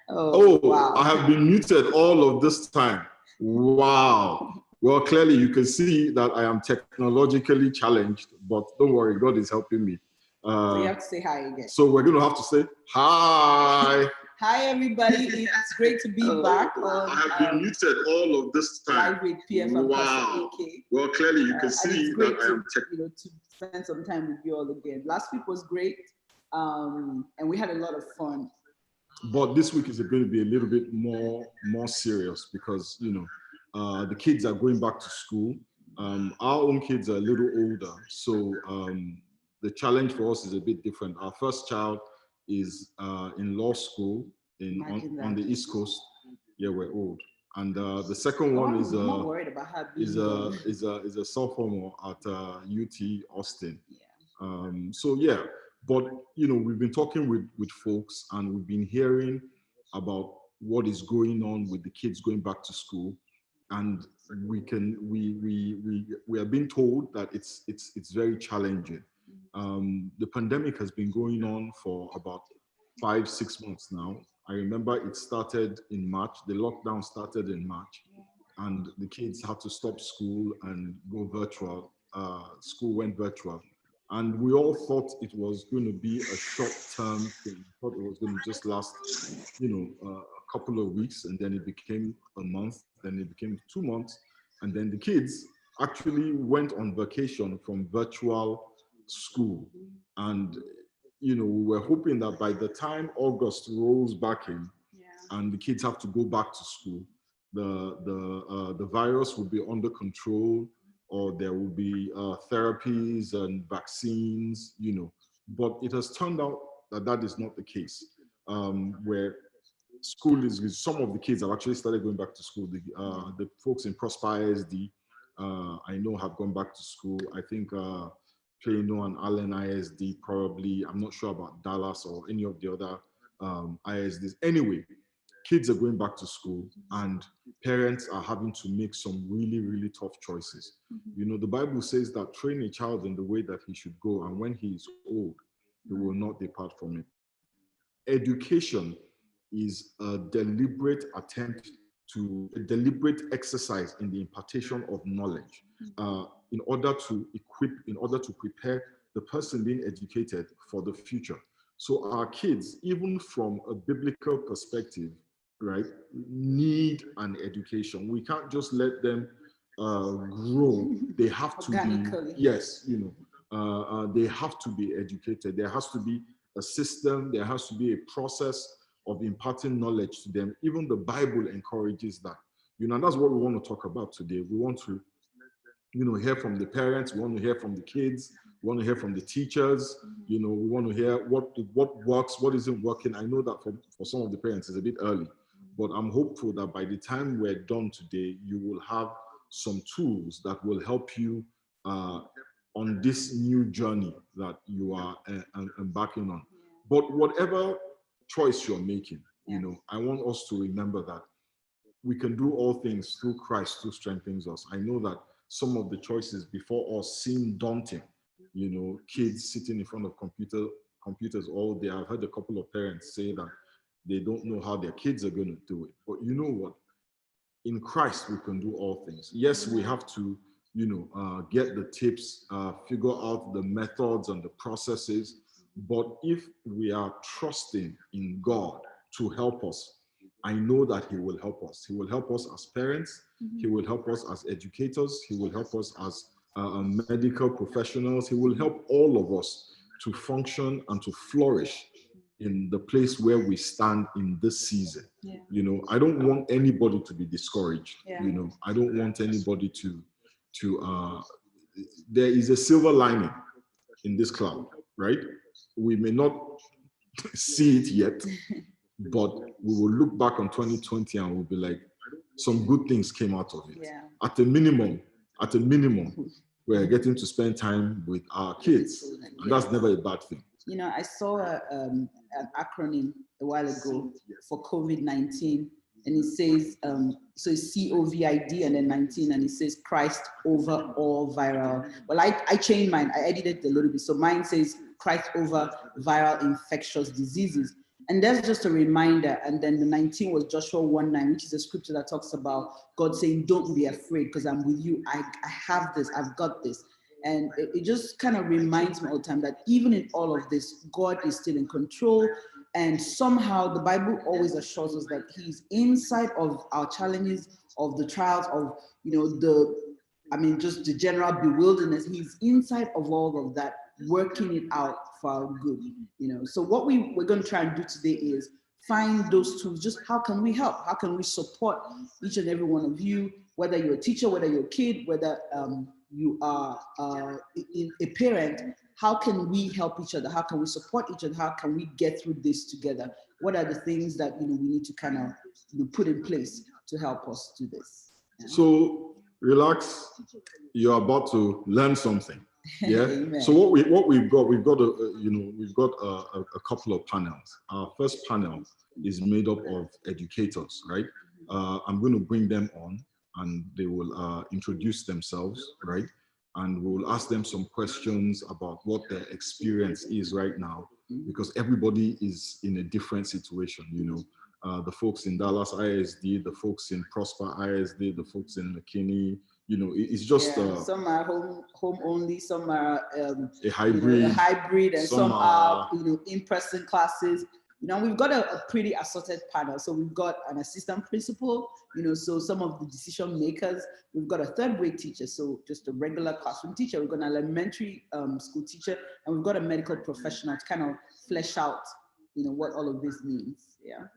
Wow. I have been muted all of this time. Wow. Well, clearly you can see that I am technologically challenged, but don't worry, God is helping me. So you have to say hi again. So we're going to have to say hi. Hi, everybody. It's great to be back. I have been muted all of this time. Live with PF. Wow. Well, clearly you can see that I am to spend some time with you all again. Last week was great, and we had a lot of fun. But this week is going to be a little bit more serious because, you know, the kids are going back to school. Our own kids are a little older. So the challenge for us is a bit different. Our first child is in law school on the East Coast. Yeah, we're old. And the second one is not worried about her being is a sophomore at UT Austin. Yeah. So yeah. But, you know, we've been talking with folks and we've been hearing about what is going on with the kids going back to school. And we are being told that it's very challenging. The pandemic has been going on for about 5-6 months now. I remember it started in March. The lockdown started in March and the kids had to stop school and go virtual. School went virtual. And we all thought it was going to be a short-term thing. Thought it was going to just last, you know, a couple of weeks, and then it became a month, then it became 2 months, and then the kids actually went on vacation from virtual school. And, you know, we were hoping that by the time August rolls back in, and the kids have to go back to school, the virus will be under control, or there will be therapies and vaccines, you know. But it has turned out that that is not the case. Where school is, some of the kids have actually started going back to school. The folks in Prosper ISD, I know, have gone back to school. I think Plano and Allen ISD probably, I'm not sure about Dallas or any of the other ISDs. Anyway, kids are going back to school and parents are having to make some really, really tough choices. You know, the Bible says that train a child in the way that he should go, and when he is old, he will not depart from it. Education is a deliberate attempt to, a deliberate exercise in the impartation of knowledge in order to equip, in order to prepare the person being educated for the future. So our kids, even from a biblical perspective, right, need an education. We can't just let them grow. They have to be, yes, you know, they have to be educated. There has to be a system, there has to be a process of imparting knowledge to them. Even the Bible encourages that. You know, and that's what we want to talk about today. We want to, you know, hear from the parents, we want to hear from the kids, we want to hear from the teachers, you know, we want to hear what works, what isn't working. I know that for some of the parents it's a bit early, but I'm hopeful that by the time we're done today, you will have some tools that will help you on this new journey that you are embarking on. But whatever choice you're making, you know, I want us to remember that we can do all things through Christ who strengthens us. I know that some of the choices before us seem daunting. You know, kids sitting in front of computers all day. I've heard a couple of parents say that they don't know how their kids are going to do it. But you know what? In Christ, we can do all things. Yes, we have to get the tips, figure out the methods and the processes. But if we are trusting in God to help us, I know that He will help us. He will help us as parents. He will help us as educators. He will help us as medical professionals. He will help all of us to function and to flourish in the place where we stand in this season. I don't want anybody to be discouraged. I don't want anybody to there is a silver lining in this cloud, right? We may not see it yet, but we will look back on 2020 and we'll be like, some good things came out of it. At a minimum, we're getting to spend time with our kids, and that's never a bad thing. I saw an acronym a while ago for COVID-19, and it says, so it's COVID and then 19, and it says Christ over all viral. Well, I changed mine. I edited it a little bit. So mine says Christ over viral infectious diseases. And that's just a reminder. And then the 19 was Joshua 1:9, which is a scripture that talks about God saying, don't be afraid because I'm with you. I have this, I've got this. And it just kind of reminds me all the time that even in all of this, God is still in control. And somehow the Bible always assures us that He's inside of our challenges, of the trials, of, just the general bewilderness. He's inside of all of that, working it out for our good. So what we're going to try and do today is find those tools. Just how can we help? How can we support each and every one of you, whether you're a teacher, whether you're a kid, whether you are a parent? How can we help each other? How can we support each other? How can we get through this together? What are the things that we need to kind of put in place to help us do this? So relax. You're about to learn something. Yeah. So what we've got a couple of panels. Our first panel is made up of educators, right? I'm going to bring them on, and they will introduce themselves, right? And we'll ask them some questions about what their experience is right now, because everybody is in a different situation. The folks in Dallas ISD, the folks in Prosper ISD, the folks in McKinney. It's just some are home only, some are a hybrid, and some are in-person classes. We've got a pretty assorted panel. So we've got an assistant principal, so some of the decision makers. We've got a third grade teacher, so just a regular classroom teacher. We've got an elementary school teacher, and we've got a medical professional to kind of flesh out, what all of this means. Yeah.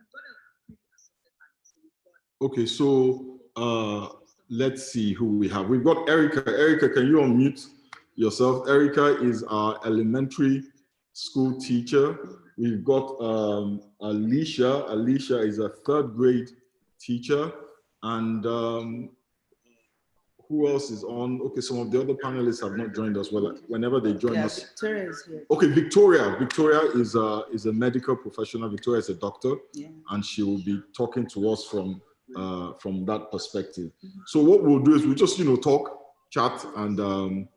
Okay, so let's see who we have. We've got Erica. Erica, can you unmute yourself? Erica is our elementary school teacher. We've got Alicia. Alicia is a third grade teacher. And who else is on? Okay, some of the other panelists have not joined us. Well, whenever they join us. Victoria is here. Okay, Victoria. Victoria is a medical professional. Victoria is a doctor, and she will be talking to us from that perspective. So what we'll do is we'll just talk, chat, and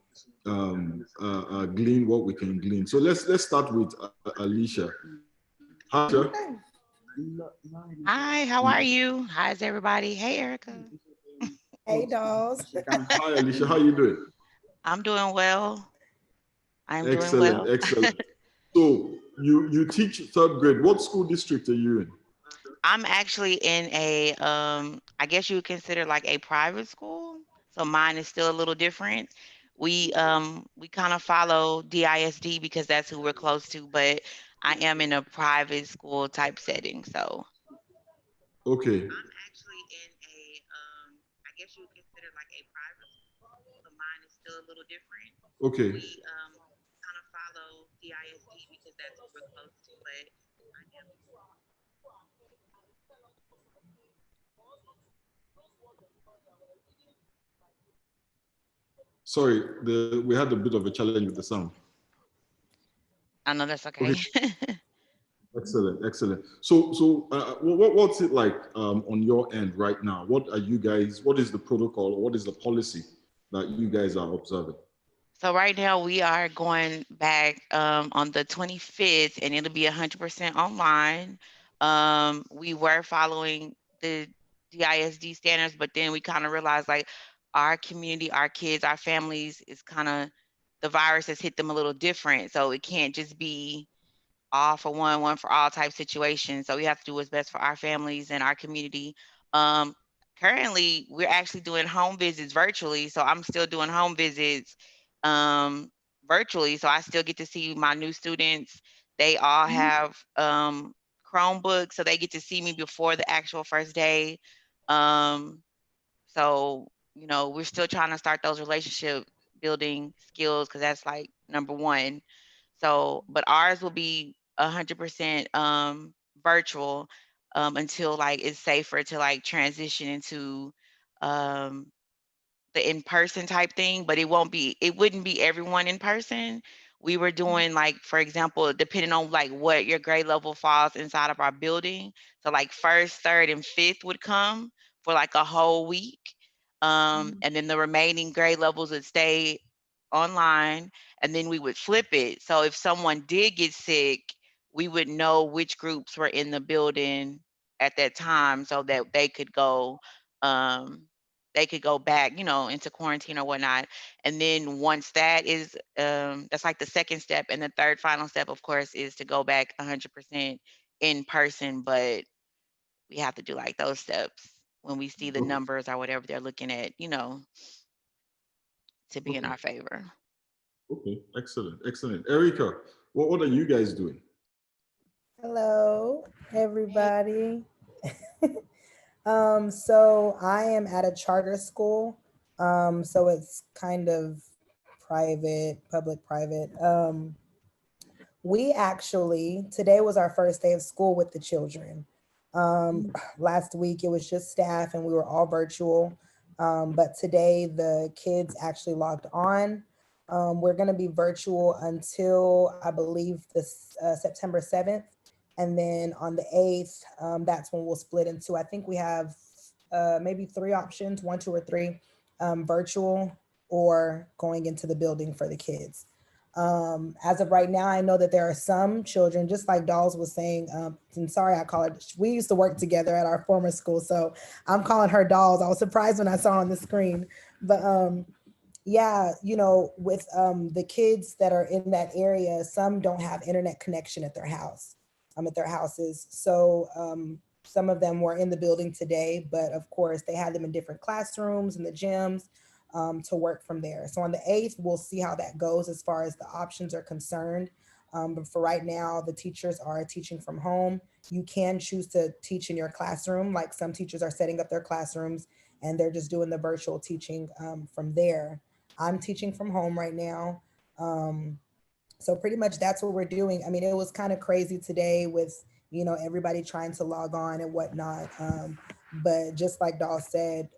glean what we can glean. So let's start with Alicia. Hi, Alicia. Hi, how are you? How's everybody? Hey, Erica. Hey, dolls. Hi, Alicia. How are you doing? I'm doing well. I'm excellent, doing well. Excellent. So you teach third grade. What school district are you in? I'm actually in a, I guess you would consider like a private school. So mine is still a little different. We kind of follow DISD because that's who we're close to, but I am in a private school type setting. So. Okay. I'm actually in a, I guess you would consider like a private school. So mine is still a little different. Okay. We kind of follow DISD because that's who we're close to, but I am. Sorry, we had a bit of a challenge with the sound. I know that's okay. Excellent, excellent. So what's it like on your end right now? What is the protocol? What is the policy that you guys are observing? So right now we are going back on the 25th, and it'll be 100% online. We were following the DISD standards, but then we kind of realized like our community, our kids, our families is kind of, the virus has hit them a little different. So it can't just be all for one, one for all type situation. So we have to do what's best for our families and our community. Um, Currently, we're actually doing home visits virtually. So I'm still doing home visits um, virtually. So I still get to see my new students. They all have Chromebooks, so they get to see me before the actual first day. Um, so, you know, we're still trying to start those relationship building skills because that's like number one. So, but ours will be 100% virtual until like it's safer to like transition into um, the in-person type thing, but it wouldn't be everyone in person. We were doing like, for example, depending on like what your grade level falls inside of our building. So like first, third, and fifth would come for like a whole week. And then the remaining grade levels would stay online, and then we would flip it. So if someone did get sick, we would know which groups were in the building at that time so that um, they could go back, you know, into quarantine or whatnot. And then once that is, that's like the second step. And the third final step, of course, is to go back 100% in person. But we have to do like those steps when we see the Okay. numbers or whatever they're looking at, you know, to be in Okay. our favor. Okay. Excellent. Excellent. Erica, what are you guys doing? Hello, everybody. So I am at a charter school. So it's kind of private, public private. We actually, today was our first day of school with the children. Last week it was just staff and we were all virtual. But today the kids actually logged on. We're going to be virtual until I believe this September 7th. And then on the 8th, that's when we'll split into, I think we have maybe three options, one, two, or three, virtual or going into the building for the kids. As of right now, I know that there are some children, just like Dolls was saying, and sorry, I call it, we used to work together at our former school, so I'm calling her Dolls. I was surprised when I saw on the screen, but yeah, you know, with the kids that are in that area, some don't have internet connection at their house, at their houses. So some of them were in the building today, but of course they had them in different classrooms and the gyms to work from there. So on the 8th, we'll see how that goes as far as the options are concerned. But for right now, the teachers are teaching from home. You can choose to teach in your classroom, like some teachers are setting up their classrooms and they're just doing the virtual teaching from there. I'm teaching from home right now. So pretty much that's what we're doing. I mean, it was kind of crazy today with, you know, everybody trying to log on and whatnot. But just like Doll said,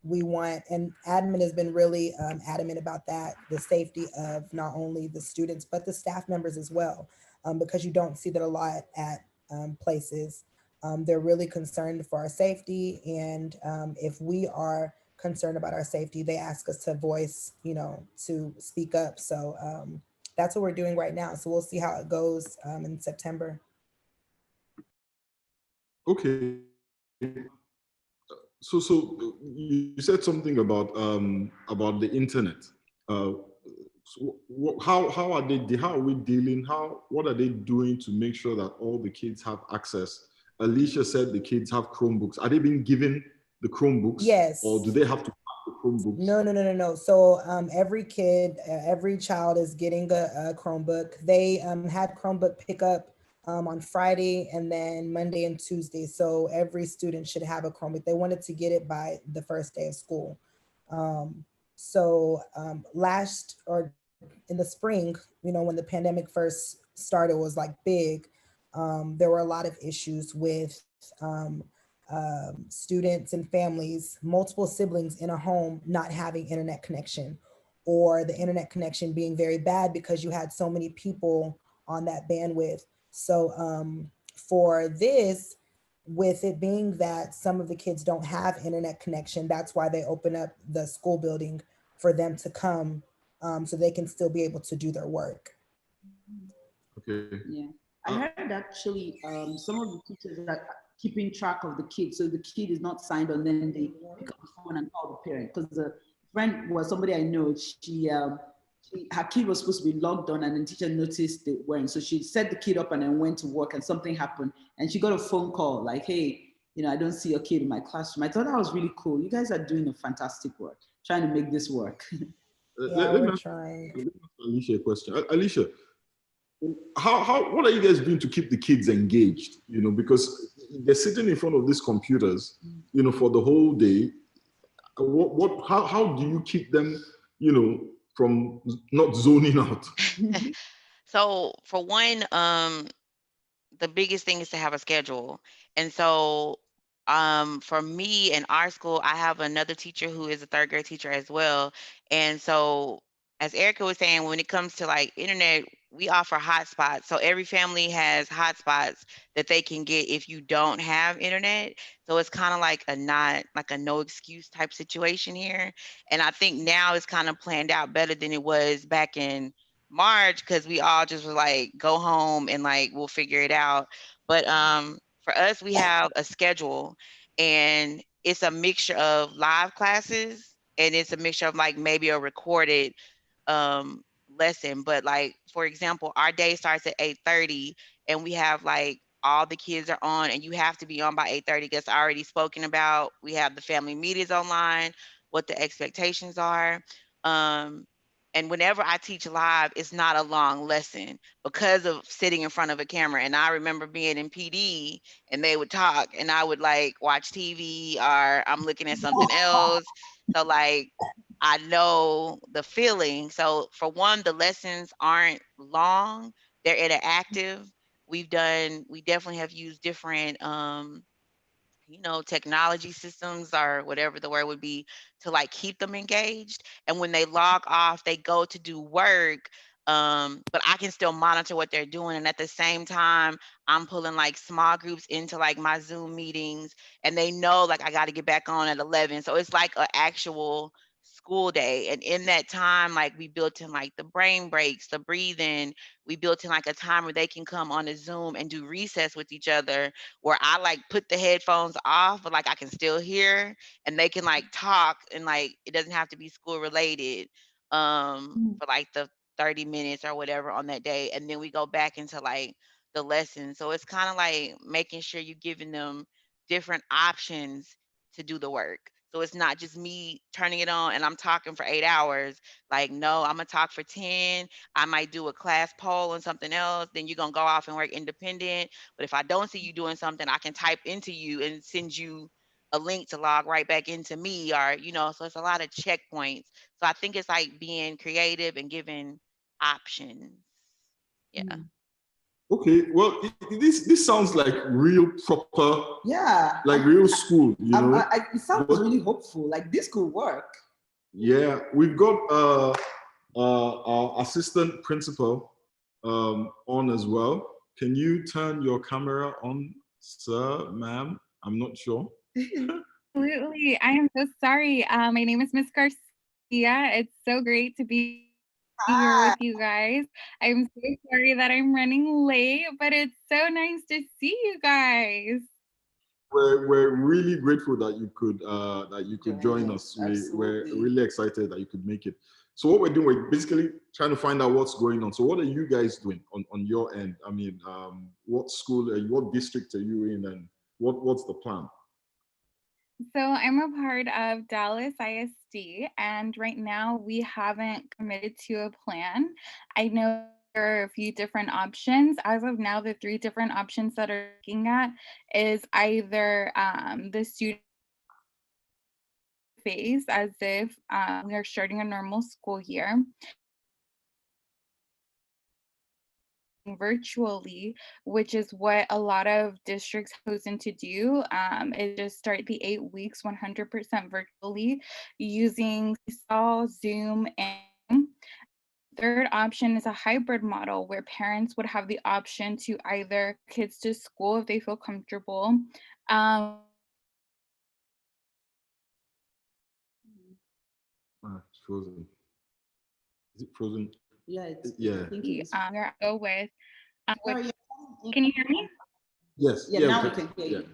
we want, and admin has been really adamant about that, the safety of not only the students, but the staff members as well, because you don't see that a lot at places. They're really concerned for our safety. And if we are concerned about our safety, they ask us to voice, you know, to speak up. So that's what we're doing right now. So we'll see how it goes in September. Okay. So you said something about the internet. Uh, how are they? How are we dealing? What are they doing to make sure that all the kids have access? Alicia said the kids have Chromebooks. Are they being given the Chromebooks, or Yes. do they have to have the Chromebooks? No. So every kid, every child is getting a Chromebook. They had Chromebook pickup on Friday and then Monday and Tuesday. So every student should have a Chromebook. They wanted to get it by the first day of school. Last or in the spring, you know, when the pandemic first started, was like big. There were a lot of issues with students and families, multiple siblings in a home not having internet connection, or the internet connection being very bad because you had so many people on that bandwidth. So for this, with it being that some of the kids don't have internet connection, that's why they open up the school building for them to come so they can still be able to do their work. Okay. Yeah. I heard actually some of the teachers that keeping track of the kid. So the kid is not signed on, then they pick up the phone and call the parent. Because the friend was somebody I know, her kid was supposed to be logged on and the teacher noticed they weren't. So she set the kid up and then went to work and something happened. And she got a phone call like, hey, I don't see your kid in my classroom. I thought that was really cool. You guys are doing a fantastic work, trying to make this work. Yeah, we're trying. Let me ask Alicia a question. Alicia, what are you guys doing to keep the kids engaged? Because they're sitting in front of these computers, for the whole day. How do you keep them, from not zoning out? So for one, the biggest thing is to have a schedule. And so for me in our school, I have another teacher who is a third grade teacher as well. And so as Erica was saying, when it comes to like internet, we offer hotspots. So every family has hotspots that they can get if you don't have internet. So it's kind of like a no excuse type situation here. And I think now it's kind of planned out better than it was back in March, because we all just was like, go home and like we'll figure it out. But for us, we have a schedule, and it's a mixture of live classes, and it's a mixture of like maybe a recorded um lesson. But like, for example, our day starts at 8:30, and we have like all the kids are on, and you have to be on by 8:30. Gets already spoken about. We have the family meetings online, what the expectations are. um and whenever I teach live, it's not a long lesson because of sitting in front of a camera. And I remember being in PD and they would talk and I would like watch TV or I'm looking at something else. So like I know the feeling. So for one, the lessons aren't long, they're interactive. We definitely have used different technology systems or whatever the word would be to like keep them engaged. And when they log off, they go to do work. But I can still monitor what they're doing. And at the same time, I'm pulling like small groups into like my Zoom meetings and they know like I got to get back on at 11. So it's like an actual school day. And in that time, like we built in like the brain breaks, the breathing, we built in like a time where they can come on a Zoom and do recess with each other where I like put the headphones off, but like I can still hear and they can like talk and like it doesn't have to be school related for like the 30 minutes or whatever on that day. And then we go back into like the lesson. So it's kind of like making sure you're giving them different options to do the work. So it's not just me turning it on and I'm talking for 8 hours. Like, no, I'm gonna talk for 10. I might do a class poll on something else. Then you're gonna go off and work independent. But if I don't see you doing something, I can type into you and send you a link to log right back into me or, so it's a lot of checkpoints. So I think it's like being creative and giving options. Yeah. Okay, well, this sounds like real proper, Yeah. like real school, It sounds really hopeful. Like this could work. Yeah, we've got our assistant principal on as well. Can you turn your camera on, sir, ma'am? I'm not sure. Absolutely. I am so sorry. My name is Miss Garcia. It's so great to be here with you guys. I'm so sorry that I'm running late, but it's so nice to see you guys. We're really grateful that you could join us. We're Absolutely. really excited that you could make it. So what we're doing, we're basically trying to find out what's going on. So what are you guys doing on your end? I mean, what school, what district are you in, and what's the plan? So I'm a part of Dallas ISD, and right now we haven't committed to a plan. I know there are a few different options. As of now, the three different options that are looking at is either the student phase, as if we are starting a normal school year, virtually, which is what a lot of districts have chosen to do, is just start the 8 weeks 100% virtually using Seesaw, Zoom, and third option is a hybrid model where parents would have the option to either kids to school if they feel comfortable. It's frozen. Is it frozen? Yeah, Yeah. We're go with. Sorry, can you hear me? Yes. Yeah, now we can hear you.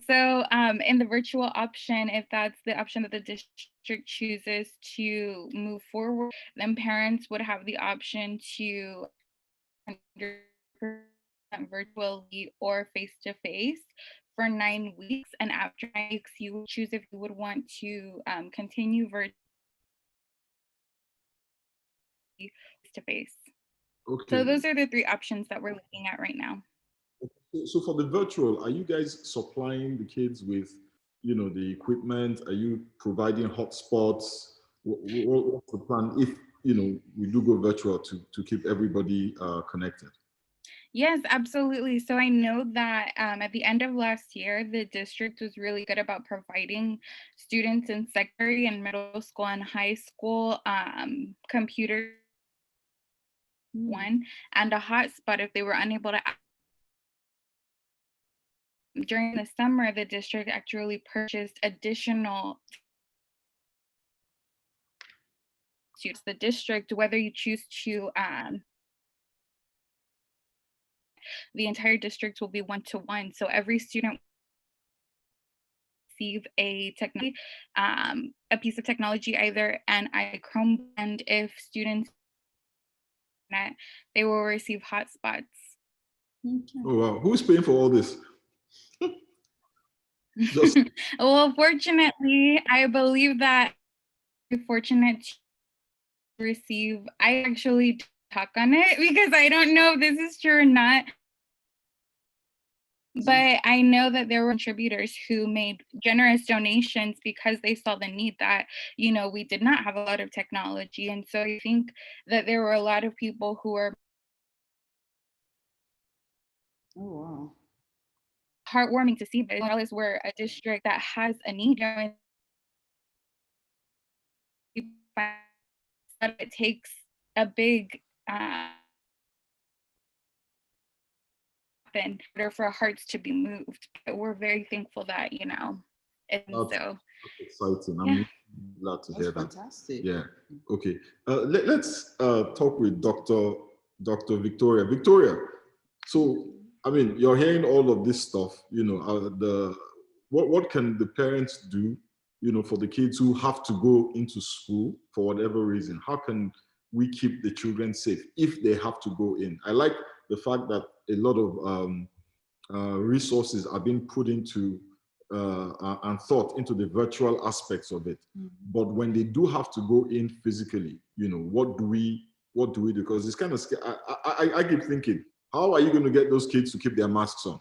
So in the virtual option, if that's the option that the district chooses to move forward, then parents would have the option to 100% virtually or face-to-face for 9 weeks. And after 9 weeks, you would choose if you would want to continue virtually face-to-face. Okay. So those are the 3 options that we're looking at right now. So for the virtual, are you guys supplying the kids with, the equipment? Are you providing hotspots? What's the plan if, we do go virtual to keep everybody connected? Yes, absolutely. So I know that at the end of last year, the district was really good about providing students in secondary and middle school and high school computer one and a hotspot if they were unable to. During the summer, the district actually purchased additional students. The district, whether you choose to, the entire district will be 1-to-1. So every student receive a technology, a piece of technology, either an Chrome, and if students, they will receive hotspots. Okay. Oh wow! Who's paying for all this? Well, fortunately, I believe that I'm fortunate to receive. I actually talk on it because I don't know if this is true or not. But I know that there were contributors who made generous donations because they saw the need that, we did not have a lot of technology. And so I think that there were a lot of people who were heartwarming to see this. Regardless, we're a district that has a need. It takes a big in order for hearts to be moved. But we're very thankful that, and so that's exciting. I'm glad to hear that. Fantastic. Yeah. Okay. Let's talk with Dr. Victoria. Victoria, so you're hearing all of this stuff. What can the parents do? For the kids who have to go into school for whatever reason, how can we keep the children safe if they have to go in? I like the fact that a lot of resources are being put into and thought into the virtual aspects of it. But when they do have to go in physically, what do we do? Because it's kind of scary. I keep thinking, how are you going to get those kids to keep their masks on?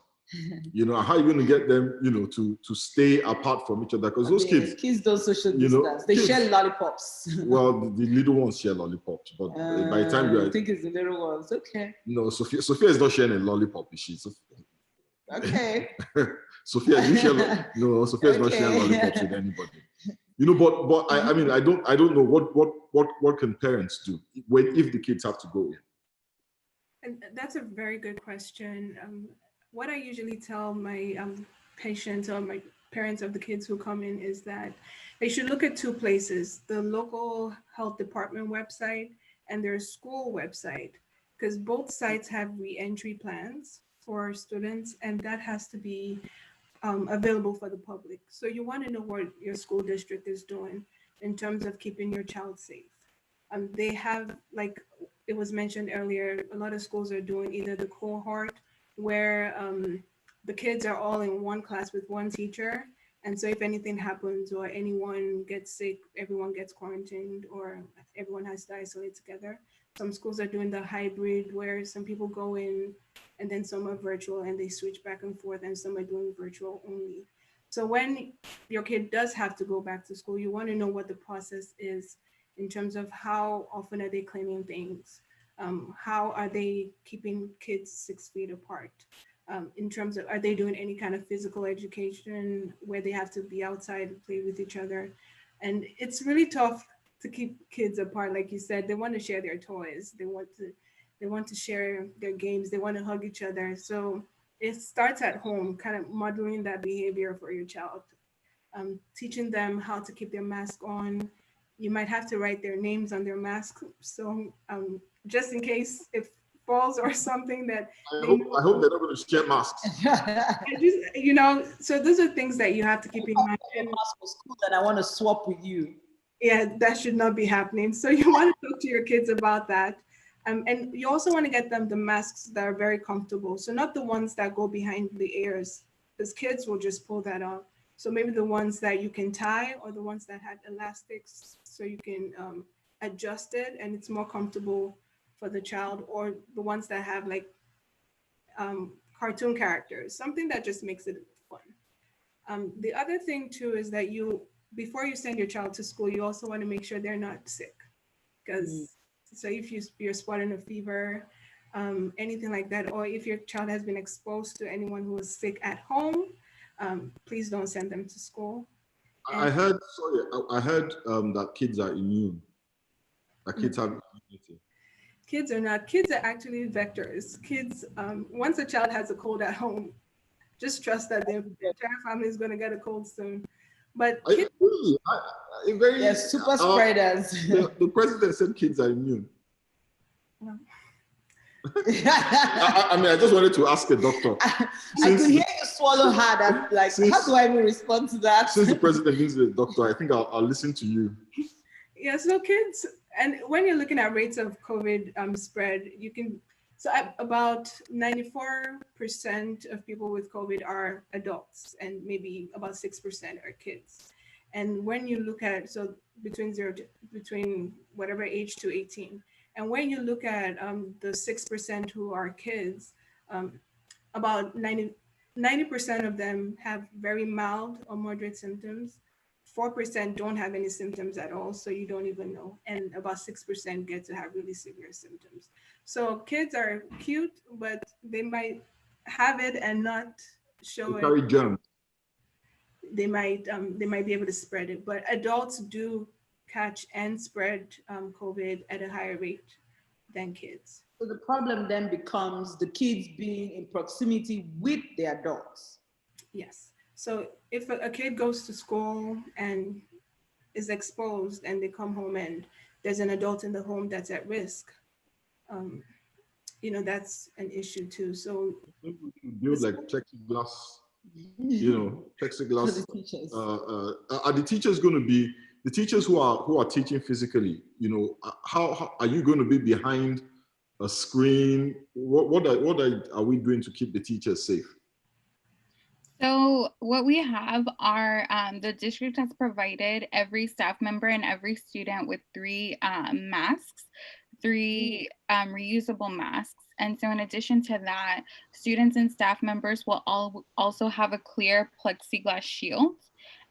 How are you going to get them, to stay apart from each other? Because those kids don't social distance. They share lollipops. Well, the little ones share lollipops, but by the time I think it's the little ones. Okay. No, Sophia is not sharing a lollipop, is she? Okay. Sophia, you share? No, Sophia is not sharing lollipops with anybody. But I don't know what can parents do if the kids have to go in. And that's a very good question. What I usually tell my patients or my parents of the kids who come in is that they should look at 2 places: the local health department website and their school website, because both sites have reentry plans for students, and that has to be available for the public. So you want to know what your school district is doing in terms of keeping your child safe. They have, like it was mentioned earlier, a lot of schools are doing either the cohort where the kids are all in one class with one teacher. And so if anything happens or anyone gets sick, everyone gets quarantined or everyone has to isolate together. Some schools are doing the hybrid where some people go in and then some are virtual and they switch back and forth, and some are doing virtual only. So when your kid does have to go back to school, you want to know what the process is in terms of how often are they cleaning things? How are they keeping kids 6 feet apart? In terms of, are they doing any kind of physical education where they have to be outside and play with each other? And it's really tough to keep kids apart. Like you said, they want to share their toys. They want to share their games. They want to hug each other. So it starts at home, kind of modeling that behavior for your child. Teaching them how to keep their mask on. You might have to write their names on their mask. So just in case, if falls or something that I hope they're not going to share masks. So those are things that you have to keep in mind. And mask for school, and I want to swap with you. Yeah, that should not be happening. So you want to talk to your kids about that. And you also want to get them the masks that are very comfortable. So not the ones that go behind the ears, because kids will just pull that off. So maybe the ones that you can tie, or the ones that had elastics so you can adjust it and it's more comfortable for the child, or the ones that have like cartoon characters, something that just makes it fun. The other thing too is that before you send your child to school, you also want to make sure they're not sick, because so if you're spotting a fever, anything like that, or if your child has been exposed to anyone who is sick at home, please don't send them to school. I heard that kids are immune. That kids have immunity. Kids are not. Kids are actually vectors. Kids, once a child has a cold at home, just trust that the entire family is going to get a cold soon. But kids, Yes, super spreaders. The president said kids are immune. No. I mean, I just wanted to ask a doctor. I could hear you swallow hard. And like, how do I even respond to that? Since the president is the doctor, I think I'll listen to you. Yeah, so kids, and when you're looking at rates of COVID spread, about 94% of people with COVID are adults, and maybe about 6% are kids. And when you look at, so between whatever age to 18, and when you look at the 6% who are kids, about 90% of them have very mild or moderate symptoms. 4% don't have any symptoms at all, so you don't even know. And about 6% get to have really severe symptoms. So kids are cute, but they might have it and not show it. Carry germs. They might be able to spread it, but adults do catch and spread COVID at a higher rate than kids. So the problem then becomes the kids being in proximity with the adults. Yes. So if a kid goes to school and is exposed, and they come home and there's an adult in the home that's at risk, that's an issue too. So build like plexiglass, plexiglass. Are the teachers going to be the teachers who are teaching physically? How are you going to be behind a screen? What are we doing to keep the teachers safe? So what we have are the district has provided every staff member and every student with 3 masks, 3 reusable masks. And so in addition to that, students and staff members will also have a clear plexiglass shield.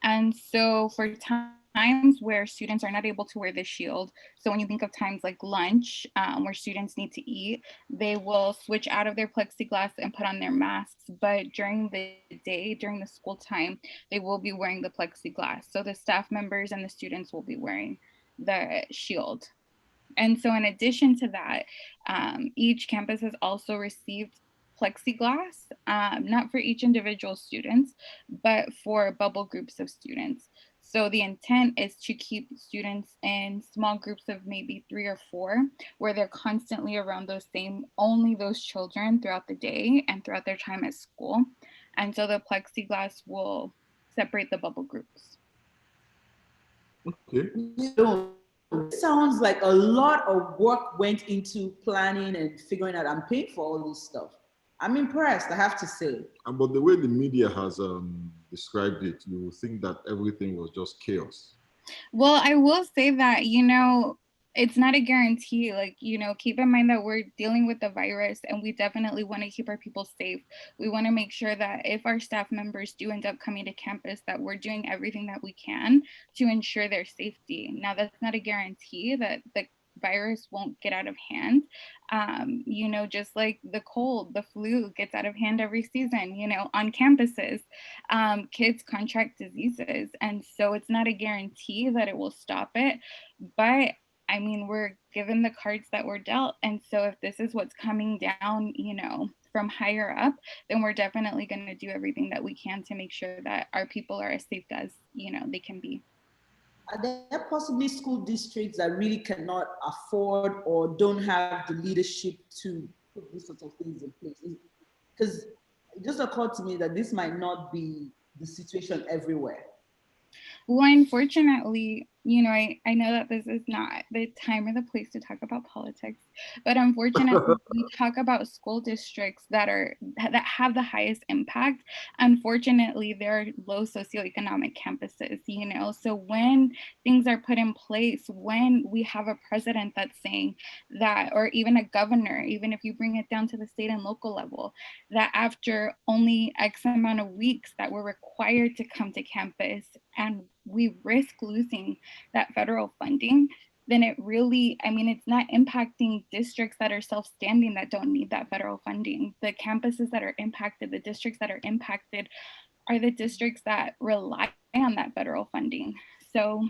And so for times where students are not able to wear the shield, so when you think of times like lunch, where students need to eat, they will switch out of their plexiglass and put on their masks. But during the day, during the school time, they will be wearing the plexiglass. So the staff members and the students will be wearing the shield. And so in addition to that, each campus has also received plexiglass, not for each individual students, but for bubble groups of students. So the intent is to keep students in small groups of maybe 3 or 4, where they're constantly around only those children throughout the day and throughout their time at school. And so the plexiglass will separate the bubble groups. Okay. It sounds like a lot of work went into planning and figuring out and paying for all this stuff. I'm impressed, I have to say. But the way the media has described it, you would think that everything was just chaos. Well, I will say that, it's not a guarantee. Like, keep in mind that we're dealing with the virus, and we definitely want to keep our people safe. We want to make sure that if our staff members do end up coming to campus, that we're doing everything that we can to ensure their safety. Now, that's not a guarantee that the virus won't get out of hand. Just like the cold, the flu gets out of hand every season, on campuses. Kids contract diseases. And so it's not a guarantee that it will stop it. But I mean, we're given the cards that we're dealt. And so if this is what's coming down, from higher up, then we're definitely going to do everything that we can to make sure that our people are as safe as, they can be. Are there possibly school districts that really cannot afford or don't have the leadership to put these sort of things in place? Because it just occurred to me that this might not be the situation everywhere. Well, unfortunately, I know that this is not the time or the place to talk about politics, but unfortunately, we talk about school districts that have the highest impact. Unfortunately, they're low socioeconomic campuses, So when things are put in place, when we have a president that's saying that, or even a governor, even if you bring it down to the state and local level, that after only X amount of weeks that we're required to come to campus and we risk losing that federal funding, then it really, it's not impacting districts that are self-standing that don't need that federal funding. The campuses that are impacted, the districts that are impacted are the districts that rely on that federal funding. So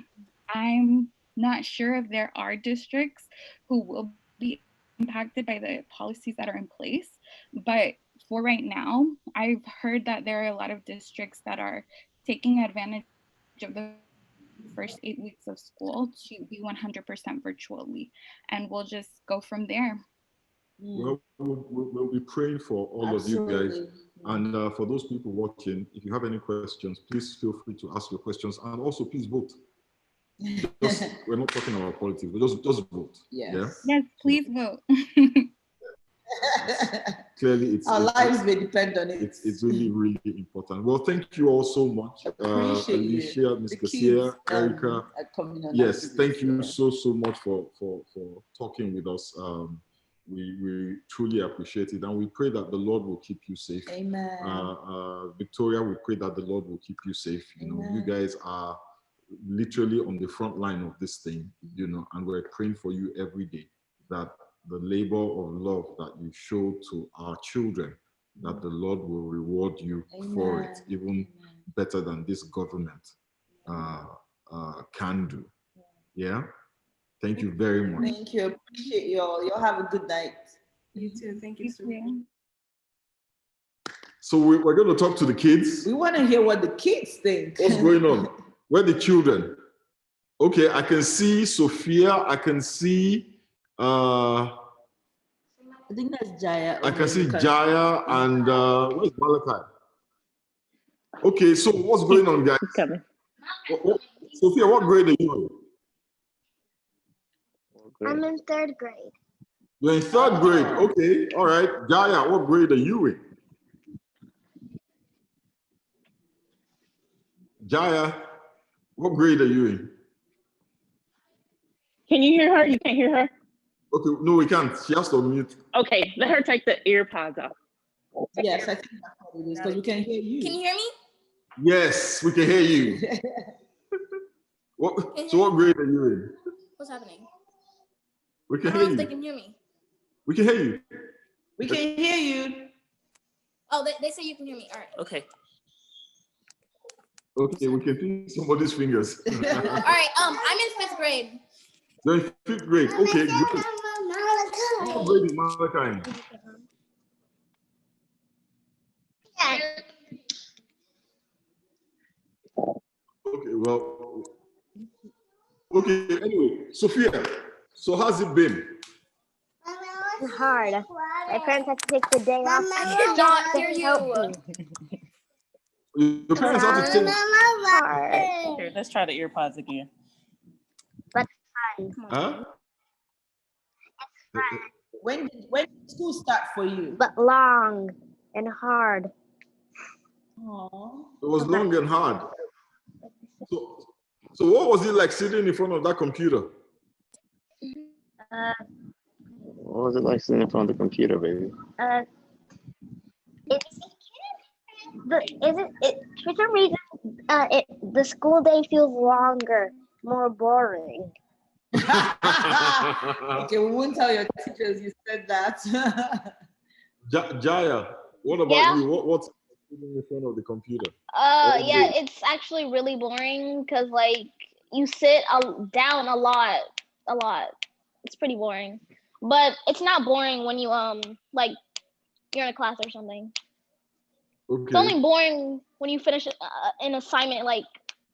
I'm not sure if there are districts who will be impacted by the policies that are in place, but for right now, I've heard that there are a lot of districts that are taking advantage of the first 8 weeks of school to be 100% virtually, and we'll just go from there. Well, we'll be praying for all of you guys. And for those people watching, if you have any questions, please feel free to ask your questions. And also, please vote. We're not talking about politics, but just vote. Yes. Yeah? Yes, please vote. Clearly, our lives may depend on it. It's really, really important. Well, thank you all so much. Appreciate Alicia, Ms. Garcia, Erica. Yes, thank you so much for talking with us. We truly appreciate it, and we pray that the Lord will keep you safe. Amen. Victoria, we pray that the Lord will keep you safe. You guys are literally on the front line of this thing, and we're praying for you every day that the labor of love that you show to our children, that the Lord will reward you for it, even better than this government can do. Yeah? Thank you very much. Thank you. Appreciate you all. Y'all have a good night. You too. Thank you so much. So we're going to talk to the kids. We want to hear what the kids think. What's going on? Where are the children? Okay, I can see Sophia. I can see I think that's Jaya. I can see Jaya and where's Malachi? Okay, so what's going on, guys? Sophia, what grade are you in? I'm in 3rd grade. You're in 3rd grade. Okay, all right. Jaya, what grade are you in? Jaya, what grade are you in? Can you hear her? You can't hear her? Okay, no, we can't. She has to unmute. Okay, let her take the ear pods off. Yes, I think that's what it is, because we can hear you. Can you hear me? Yes, we can hear you. So what grade are you in? What's happening? We can hear you. They can hear me. We can hear you. We can hear you. Oh, they say you can hear me. All right. Okay. Okay, we can see somebody's fingers. All right. I'm in 5th grade. You're in 5th grade. Okay, good. What grade is Malachi in? Okay, well, okay, anyway, Sophia, so how's it been? It's hard. My parents have to take the day off. I cannot hear you. Your parents have to take... Hard. Here, let's try the ear pods again. But fun. Huh? When did school start for you? But long and hard. Aww. It was long and hard. So what was it like sitting in front of that computer? What was it like sitting in front of the computer, baby? For some reason, the school day feels longer, more boring. Okay, we won't tell your teachers you said that. Jaya, what about you? What's sitting in front of the computer? Yeah, it's actually really boring because like you sit down a lot. It's pretty boring, but it's not boring when you like you're in a class or something. Okay. It's only boring when you finish an assignment like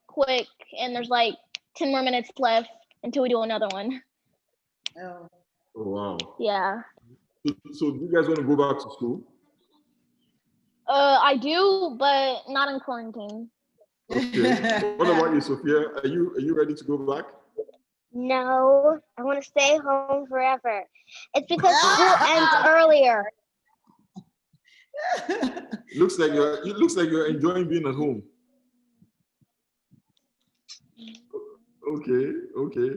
quick and there's like 10 more minutes left until we do another one. Oh. Oh, wow. Yeah. So do you guys want to go back to school? I do, but not in quarantine. Okay. What about you, Sophia? Are you ready to go back? No, I want to stay home forever. It's because school ends earlier. It looks like you're enjoying being at home. Okay, okay.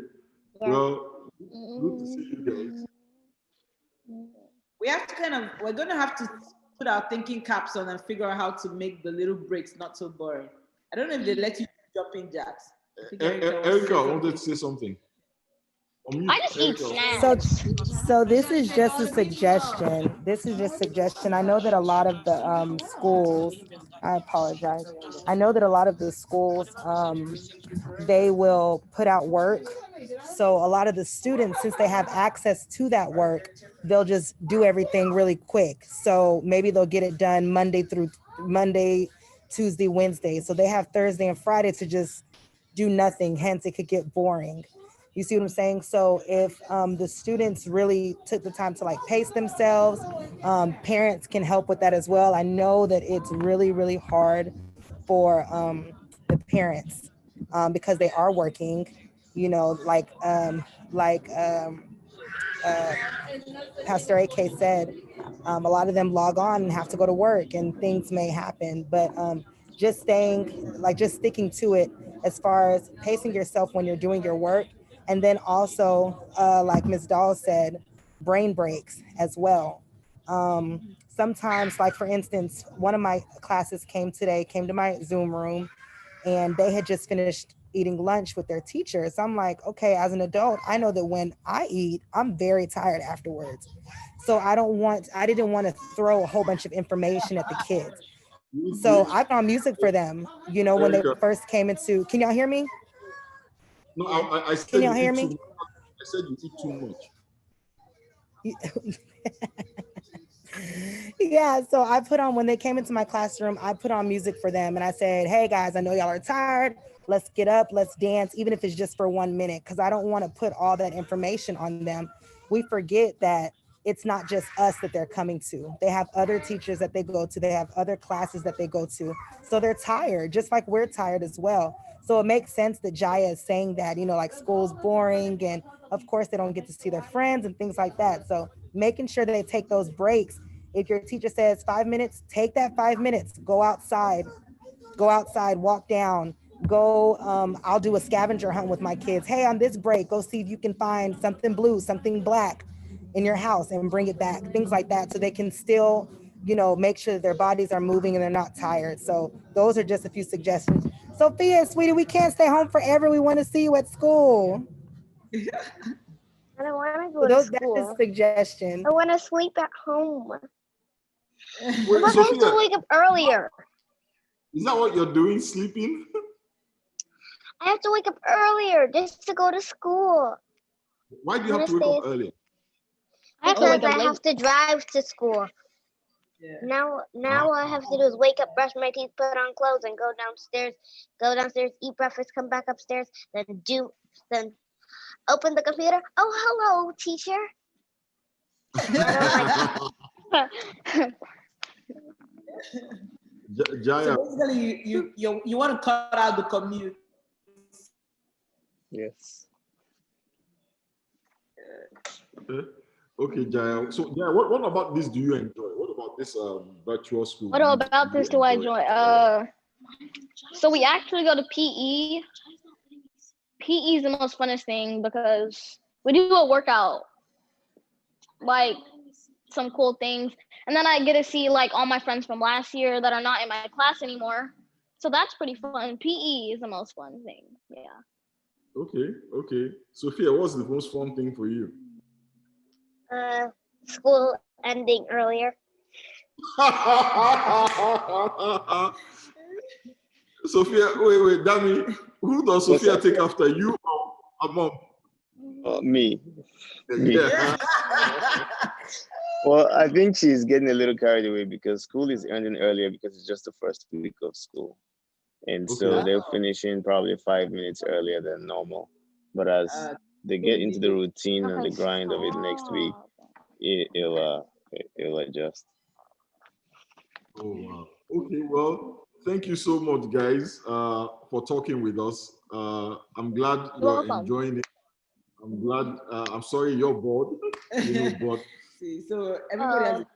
Yeah. Well, good to see you guys. We have to we're going to have to put our thinking caps on and figure out how to make the little breaks not so boring. I don't know if they let you jump in, Jax. I think Erica wanted to say something. I just eat So, snacks. so this is just a suggestion. This is just suggestion. I know that a lot of the schools, I apologize. I know that a lot of the schools, they will put out work. So a lot of the students, since they have access to that work, they'll just do everything really quick. So maybe they'll get it done Monday, Tuesday, Wednesday. So they have Thursday and Friday to just do nothing. Hence, it could get boring. You see what I'm saying? So if the students really took the time to like pace themselves, parents can help with that as well. I know that it's really, really hard for the parents because they are working, you know, like Pastor AK said, a lot of them log on and have to go to work and things may happen, but just sticking to it as far as pacing yourself when you're doing your work. And then also, like Ms. Dahl said, brain breaks as well. Sometimes, like for instance, one of my classes came to my Zoom room, and they had just finished eating lunch with their teachers. I'm like, okay, as an adult, I know that when I eat, I'm very tired afterwards. So I didn't want to throw a whole bunch of information at the kids. So I found music for them, you know, when they first came into, can y'all hear me? No, I said can y'all hear me? I said you eat too much. Yeah, so I put on, when they came into my classroom, I put on music for them and I said, hey guys, I know y'all are tired. Let's get up, let's dance, even if it's just for 1 minute, because I don't want to put all that information on them. We forget that it's not just us that they're coming to. They have other teachers that they go to. They have other classes that they go to. So they're tired, just like we're tired as well. So it makes sense that Jaya is saying that, you know, like school's boring and of course they don't get to see their friends and things like that. So making sure they take those breaks. If your teacher says 5 minutes, take that 5 minutes, go outside, walk down, go, I'll do a scavenger hunt with my kids. Hey, on this break, go see if you can find something blue, something black in your house and bring it back, things like that. So they can still, you know, make sure that their bodies are moving and they're not tired. So those are just a few suggestions. Sophia, sweetie, we can't stay home forever. We want to see you at school. I don't want to go to school. That's a suggestion. I want to sleep at home. Wait, but I have to wake up earlier. Is that what you're doing, sleeping? I have to wake up earlier just to go to school. Why do you have to wake up earlier? Because I have to drive to school. Yeah. Now all I have to do is wake up, brush my teeth, put on clothes, and go downstairs, eat breakfast, come back upstairs, then open the computer. Oh, hello, teacher. Jaya. So basically, you want to cut out the commute. Yes. Okay, Jaya. So, Jaya, what about this do you enjoy? What about this virtual school? What about this do I enjoy? So we actually go to PE. PE is the most funnest thing because we do a workout, like some cool things. And then I get to see like all my friends from last year that are not in my class anymore. So that's pretty fun. PE is the most fun thing. Yeah. Okay. Sophia, what's the most fun thing for you? School ending earlier. Sophia, wait, Dami, who does Sophia take after, you or mom? Me. Yeah. Well, I think she's getting a little carried away because school is ending earlier because it's just the first week of school. And so they're finishing probably 5 minutes earlier than normal. But as they get into the routine and the grind of it next week, it'll adjust. Oh, wow. Okay, well, thank you so much, guys, for talking with us. I'm glad you're enjoying it. I'm glad. I'm sorry you're bored, but See, so everybody has a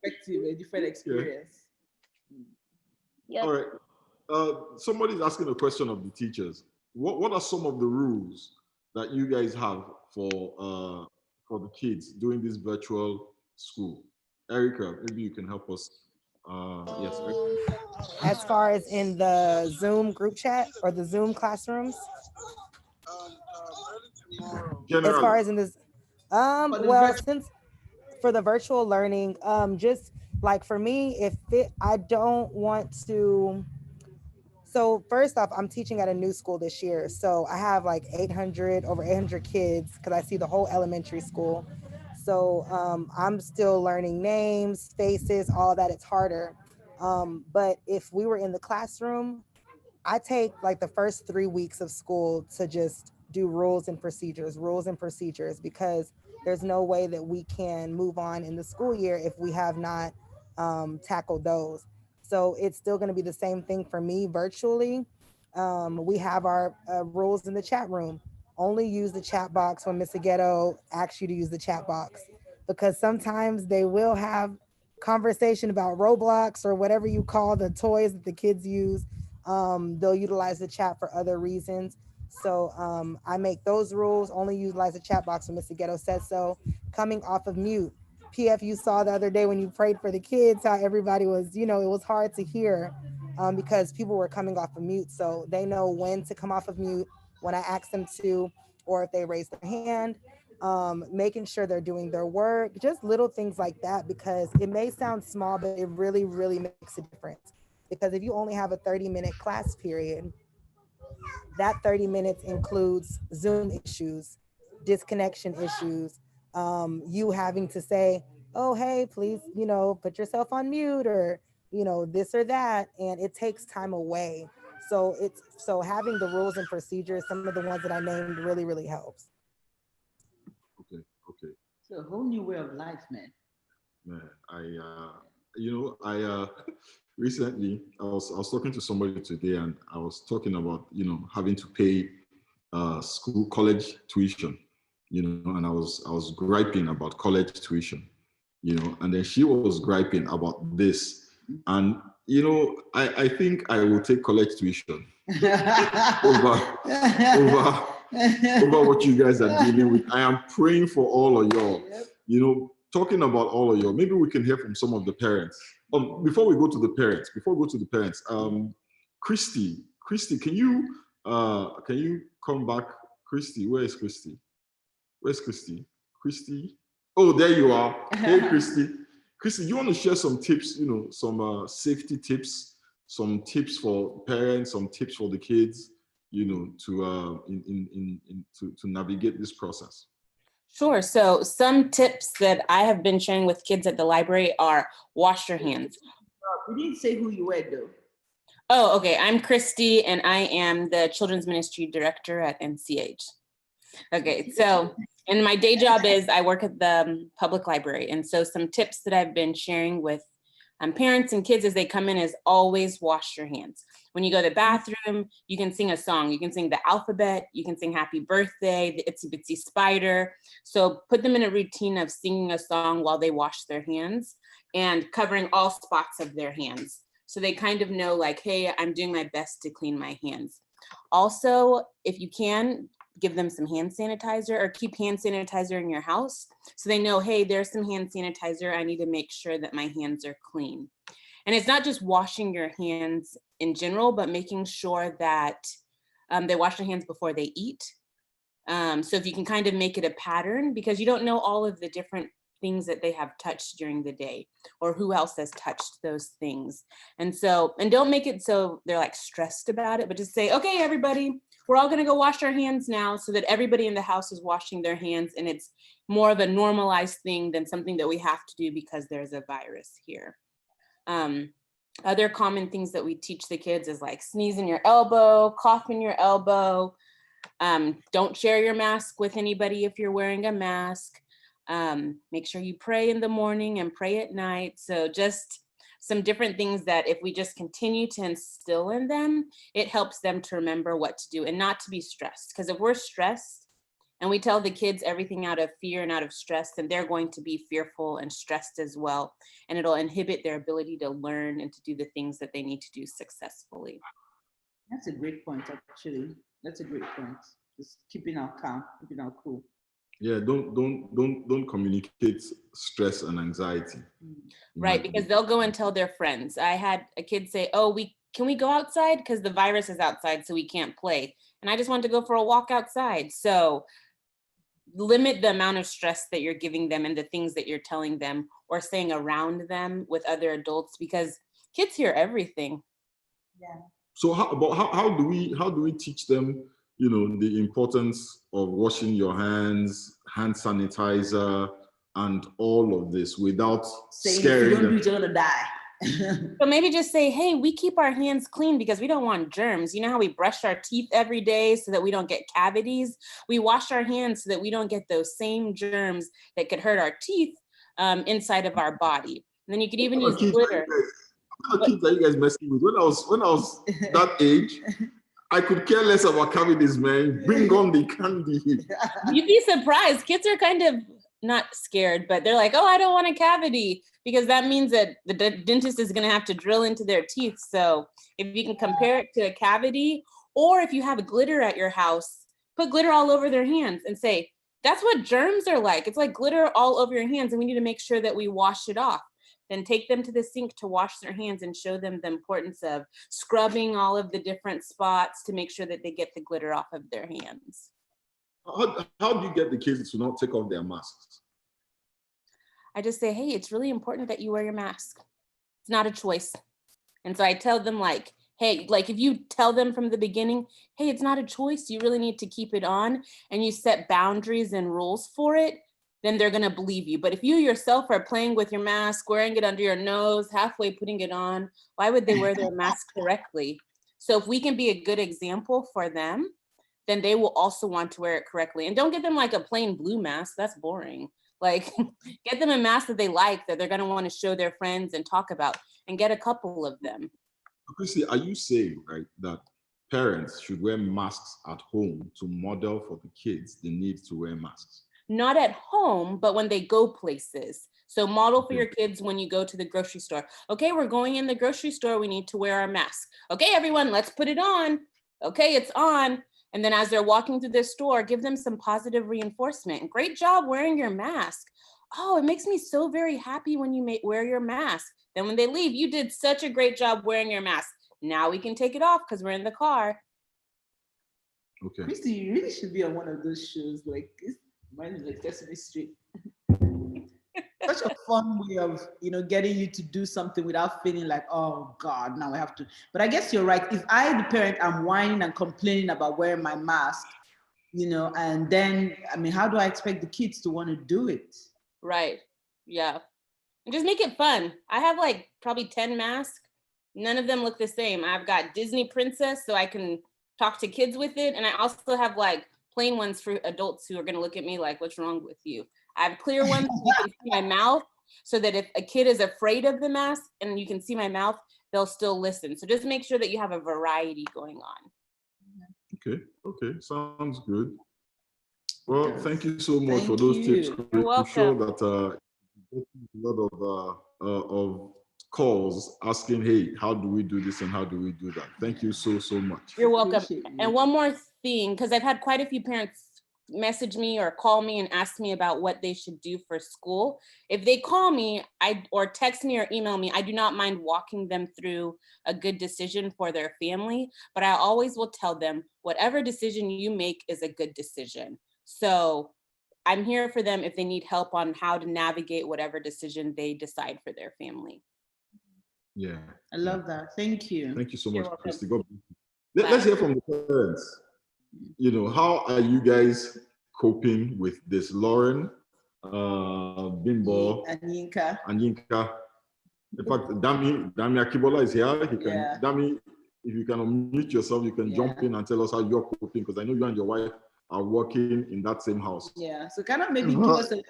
perspective, a different experience. Yep. All right. Somebody's asking a question of the teachers. What are some of the rules that you guys have for the kids doing this virtual school? Erica, maybe you can help us. Yes. As far as in the Zoom group chat or the Zoom classrooms? As far as in this, well, since for the virtual learning, just like for me, I don't want to. So first off, I'm teaching at a new school this year. So I have like over 800 kids because I see the whole elementary school. So I'm still learning names, faces, all that. It's harder. But if we were in the classroom, I take like the first 3 weeks of school to just do rules and procedures, because there's no way that we can move on in the school year if we have not tackled those. So it's still going to be the same thing for me virtually. We have our rules in the chat room. Only use the chat box when Mr. Ghetto asks you to use the chat box, because sometimes they will have conversation about Roblox or whatever you call the toys that the kids use. They'll utilize the chat for other reasons. So I make those rules, only utilize the chat box when Mr. Ghetto says so. Coming off of mute. PF, you saw the other day when you prayed for the kids, how everybody was, it was hard to hear because people were coming off of mute. So they know when to come off of mute, when I ask them to, or if they raise their hand, making sure they're doing their work, just little things like that, because it may sound small, but it really, really makes a difference. Because if you only have a 30-minute class period, that 30 minutes includes Zoom issues, disconnection issues, you having to say, oh, hey, please, put yourself on mute, or, this or that. And it takes time away. So having the rules and procedures, some of the ones that I named, really, really helps. Okay. So a whole new way of life, man. Man, recently I was talking to somebody today, and I was talking about having to pay college tuition, and I was griping about college tuition, and then she was griping about this, and I think I will take college tuition over what you guys are dealing with. I am praying for all of y'all. Talking about all of y'all, maybe we can hear from some of the parents. Before we go to the parents, Christy, can you come back? Christy, where is Christy? Where's Christy? Christy? Oh, there you are. Hey, Christy. Christy, you want to share some tips, some safety tips, some tips for parents, some tips for the kids, to navigate this process? Sure. So some tips that I have been sharing with kids at the library are wash your hands. We didn't say who you were, though. Oh, okay. I'm Christy, and I am the Children's Ministry Director at NCH. Okay, so, and my day job is I work at the public library. And so some tips that I've been sharing with parents and kids as they come in is always wash your hands. When you go to the bathroom, you can sing a song. You can sing the alphabet. You can sing happy birthday, the itsy bitsy spider. So put them in a routine of singing a song while they wash their hands and covering all spots of their hands. So they kind of know like, hey, I'm doing my best to clean my hands. Also, if you can, give them some hand sanitizer or keep hand sanitizer in your house so they know, hey, there's some hand sanitizer. I need to make sure that my hands are clean. And it's not just washing your hands in general, but making sure that they wash their hands before they eat. So if you can kind of make it a pattern, because you don't know all of the different things that they have touched during the day or who else has touched those things. And don't make it so they're like stressed about it, but just say, okay, everybody, we're all gonna go wash our hands now, so that everybody in the house is washing their hands, and it's more of a normalized thing than something that we have to do because there's a virus here. Other common things that we teach the kids is like sneeze in your elbow, cough in your elbow. Don't share your mask with anybody if you're wearing a mask. Make sure you pray in the morning and pray at night. So just some different things that if we just continue to instill in them, it helps them to remember what to do and not to be stressed. Because if we're stressed and we tell the kids everything out of fear and out of stress, then they're going to be fearful and stressed as well. And it'll inhibit their ability to learn and to do the things that they need to do successfully. That's a great point, actually. That's a great point. Just keeping our calm, keeping our cool. Yeah, don't communicate stress and anxiety. Right, because they'll go and tell their friends. I had a kid say, oh, can we go outside? Because the virus is outside, so we can't play. And I just wanted to go for a walk outside. So limit the amount of stress that you're giving them and the things that you're telling them or saying around them with other adults, because kids hear everything. Yeah. So how do we teach them, you know, the importance of washing your hands, hand sanitizer, and all of this without scaring them? If you don't do it, you're gonna die. So maybe just say, hey, we keep our hands clean because we don't want germs. You know how we brush our teeth every day so that we don't get cavities? We wash our hands so that we don't get those same germs that could hurt our teeth inside of our body. And then you could even use glitter. What kids are you guys messing with? When I was that age, I could care less about cavities, man. Bring on the candy. You'd be surprised. Kids are kind of not scared, but they're like, oh, I don't want a cavity, because that means that the dentist is going to have to drill into their teeth. So if you can compare it to a cavity, or if you have glitter at your house, put glitter all over their hands and say, that's what germs are like. It's like glitter all over your hands, and we need to make sure that we wash it off. Then take them to the sink to wash their hands and show them the importance of scrubbing all of the different spots to make sure that they get the glitter off of their hands. How do you get the kids to not take off their masks? I just say, hey, it's really important that you wear your mask. It's not a choice. And so I tell them like, hey, like if you tell them from the beginning, hey, it's not a choice, you really need to keep it on, and you set boundaries and rules for it, then they're gonna believe you. But if you yourself are playing with your mask, wearing it under your nose, halfway putting it on, why would they wear their mask correctly? So if we can be a good example for them, then they will also want to wear it correctly. And don't get them like a plain blue mask, that's boring. Like get them a mask that they like, that they're gonna wanna show their friends and talk about, and get a couple of them. Chrissy, are you saying, right, that parents should wear masks at home to model for the kids the need to wear masks? Not at home, but when they go places. So model for your kids when you go to the grocery store. Okay, we're going in the grocery store, we need to wear our mask. Okay, everyone, let's put it on. Okay, it's on. And then as they're walking through the store, give them some positive reinforcement. Great job wearing your mask. Oh, it makes me so very happy when you wear your mask. Then when they leave, you did such a great job wearing your mask. Now we can take it off because we're in the car. Okay. Christy, you really should be on one of those shows. Like, mine is like Sesame Street. Such a fun way of, you know, getting you to do something without feeling like, oh God, now I have to. But I guess you're right. If I, the parent, am whining and complaining about wearing my mask, you know, and then, I mean, how do I expect the kids to want to do it? Right. Yeah. And just make it fun. I have like probably 10 masks. None of them look the same. I've got Disney Princess, so I can talk to kids with it. And I also have like plain ones for adults who are going to look at me like, what's wrong with you? I have clear ones so you can see my mouth, so that if a kid is afraid of the mask and you can see my mouth, they'll still listen. So just make sure that you have a variety going on. Okay, sounds good. Well, thank you so much for those tips. You're welcome. I'm sure that a lot of calls asking, hey, how do we do this and how do we do that? Thank you so much. You're welcome. And one more thing, because I've had quite a few parents message me or call me and ask me about what they should do for school. If they call me or text me or email me, I do not mind walking them through a good decision for their family, but I always will tell them whatever decision you make is a good decision. So I'm here for them if they need help on how to navigate whatever decision they decide for their family. Yeah. I love that. Thank you. Thank you so much, Christy. God bless you. Let's hear from the parents. You know, how are you guys coping with this? Lauren, Bimbo, and Yinka. In fact, Dami Akibola is here. He can, Dami, if you can unmute yourself, you can jump in and tell us how you're coping, because I know you and your wife are working in that same house. Yeah, so kind of maybe give us a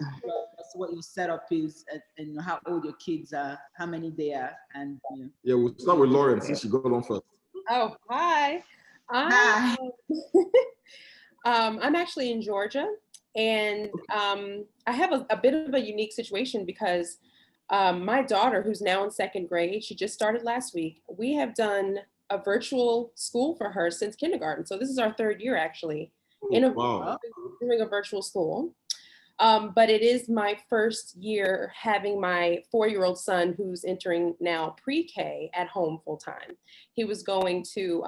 us what your setup is and how old your kids are, how many they are, and you know. Yeah, we'll start with Lauren since she got on first. Oh, hi. Hi. I'm actually in Georgia, and I have a bit of a unique situation because my daughter, who's now in 2nd grade, she just started last week. We have done a virtual school for her since kindergarten. So this is our 3rd year actually doing a virtual school. But it is my first year having my 4-year-old son, who's entering now pre-K, at home full time. He was going to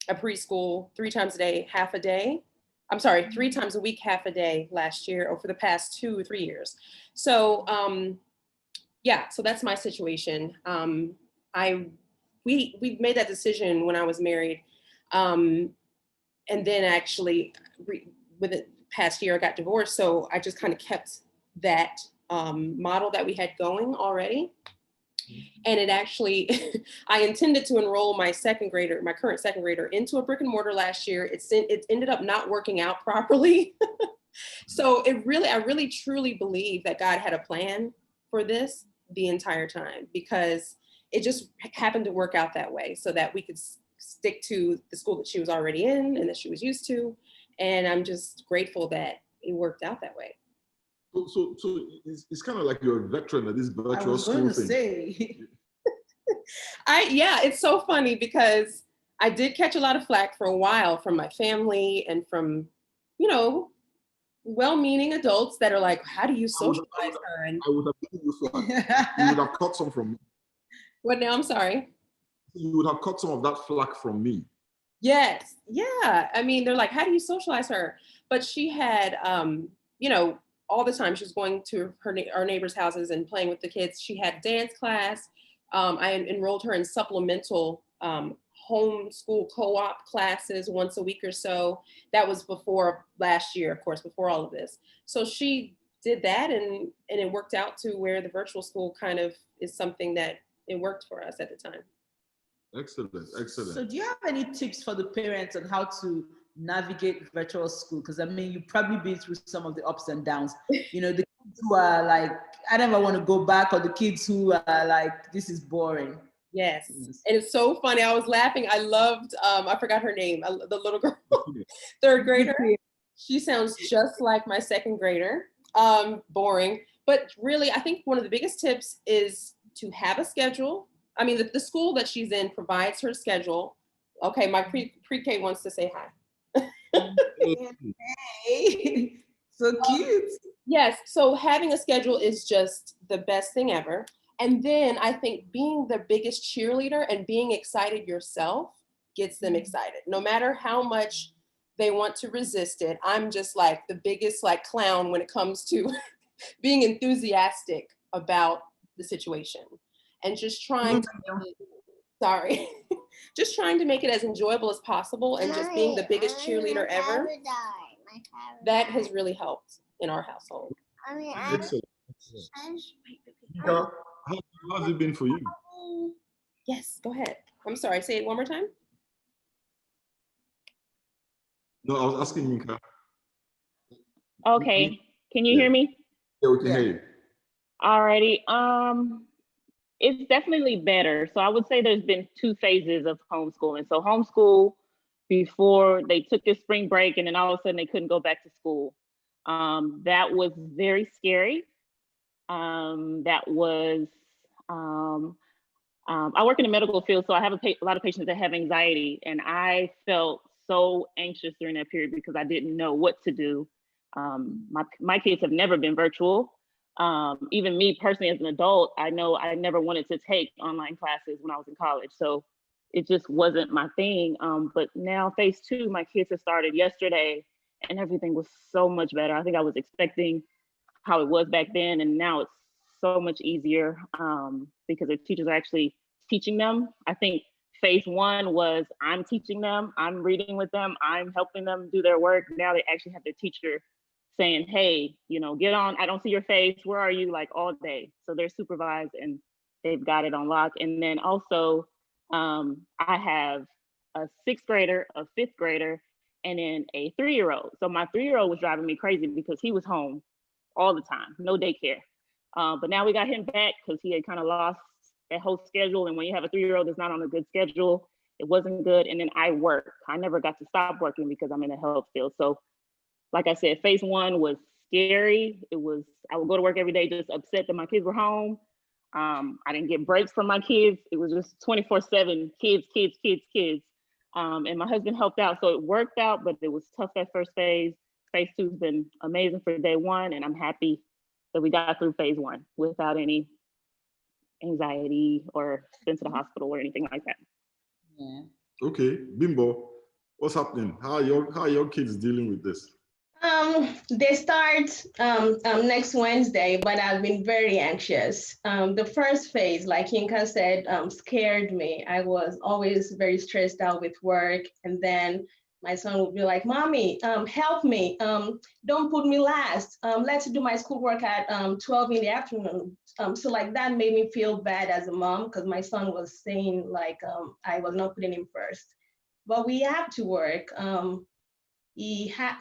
a preschool 3 times a day, half a day. I'm sorry, 3 times a week, half a day last year, or for the past 2 or 3 years. So yeah, so that's my situation. We made that decision when I was married, and then actually with the past year I got divorced. So I just kind of kept that model that we had going already. And it actually, I intended to enroll my current 2nd grader into a brick and mortar last year. It ended up not working out properly. So I really truly believe that God had a plan for this the entire time, because it just happened to work out that way so that we could stick to the school that she was already in and that she was used to. And I'm just grateful that it worked out that way. So it's kind of like you're a veteran at this virtual I was school going to thing. say. Yeah, it's so funny because I did catch a lot of flack for a while from my family and from, you know, well-meaning adults that are like, how do you socialize her? And I would have given you flack. You would have cut some from me. What now? I'm sorry. You would have cut some of that flack from me. Yes. Yeah. I mean, they're like, how do you socialize her? But she had, you know, all the time she was going to our neighbors' houses and playing with the kids. She had dance class. I enrolled her in supplemental homeschool co-op classes once a week or so. That was before last year, of course, before all of this. So she did that, and it worked out to where the virtual school kind of is something that it worked for us at the time. Excellent, excellent. So do you have any tips for the parents on how to navigate virtual school? Because I mean, you've probably been through some of the ups and downs. You know, the kids who are like, I never want to go back, or the kids who are like, this is boring. Yes. And it's so funny. I was laughing. I loved, I forgot her name, the little girl, 3rd grader. She sounds just like my 2nd grader. Boring. But really, I think one of the biggest tips is to have a schedule. I mean, the school that she's in provides her schedule. Okay, my pre-K wants to say hi. Hey, so cute. Yes, so having a schedule is just the best thing ever. And then I think being the biggest cheerleader and being excited yourself gets them excited. No matter how much they want to resist it, I'm just like the biggest like clown when it comes to being enthusiastic about the situation. And just trying to, just trying to make it as enjoyable as possible, and just being the biggest cheerleader ever. That has really helped in our household. Excellent. How's it been for you? Yes, go ahead. I'm sorry, say it one more time. No, I was asking Minka. Okay, can you hear me? Yeah, we can hear you. Alrighty. It's definitely better. So I would say there's been 2 phases of homeschooling. So homeschool before they took their spring break, and then all of a sudden they couldn't go back to school. That was very scary. That was, I work in the medical field, so I have a lot of patients that have anxiety, and I felt so anxious during that period because I didn't know what to do. My kids have never been virtual. Even me personally as an adult, I know I never wanted to take online classes when I was in college. So it just wasn't my thing. But now phase 2, my kids have started yesterday and everything was so much better. I think I was expecting how it was back then, and now it's so much easier because their teachers are actually teaching them. I think phase 1 was I'm teaching them, I'm reading with them, I'm helping them do their work. Now they actually have their teacher saying, hey, you know, get on, I don't see your face, where are you, like all day. So they're supervised and they've got it on lock. And then also I have a 6th grader, a 5th grader, and then a 3-year-old. So my 3-year-old was driving me crazy because he was home all the time, no daycare. But now we got him back because he had kind of lost that whole schedule. And when you have a 3-year-old that's not on a good schedule, it wasn't good. And then I work. I never got to stop working because I'm in the health field. So like I said, phase one was scary. I would go to work every day just upset that my kids were home. I didn't get breaks from my kids. It was just 24/7 kids. And my husband helped out. So it worked out, but it was tough that first phase. Phase two has been amazing for day one. And I'm happy that we got through phase one without any anxiety or been to the hospital or anything like that. Yeah. Okay, Bimbo, what's happening? How are your kids dealing with this? They start next Wednesday, but I've been very anxious. The first phase, like Yinka said, scared me. I was always very stressed out with work. And then my son would be like, Mommy, help me. Don't put me last. Let's do my schoolwork at 12 in the afternoon. So like that made me feel bad as a mom because my son was saying like I was not putting him first. But we have to work.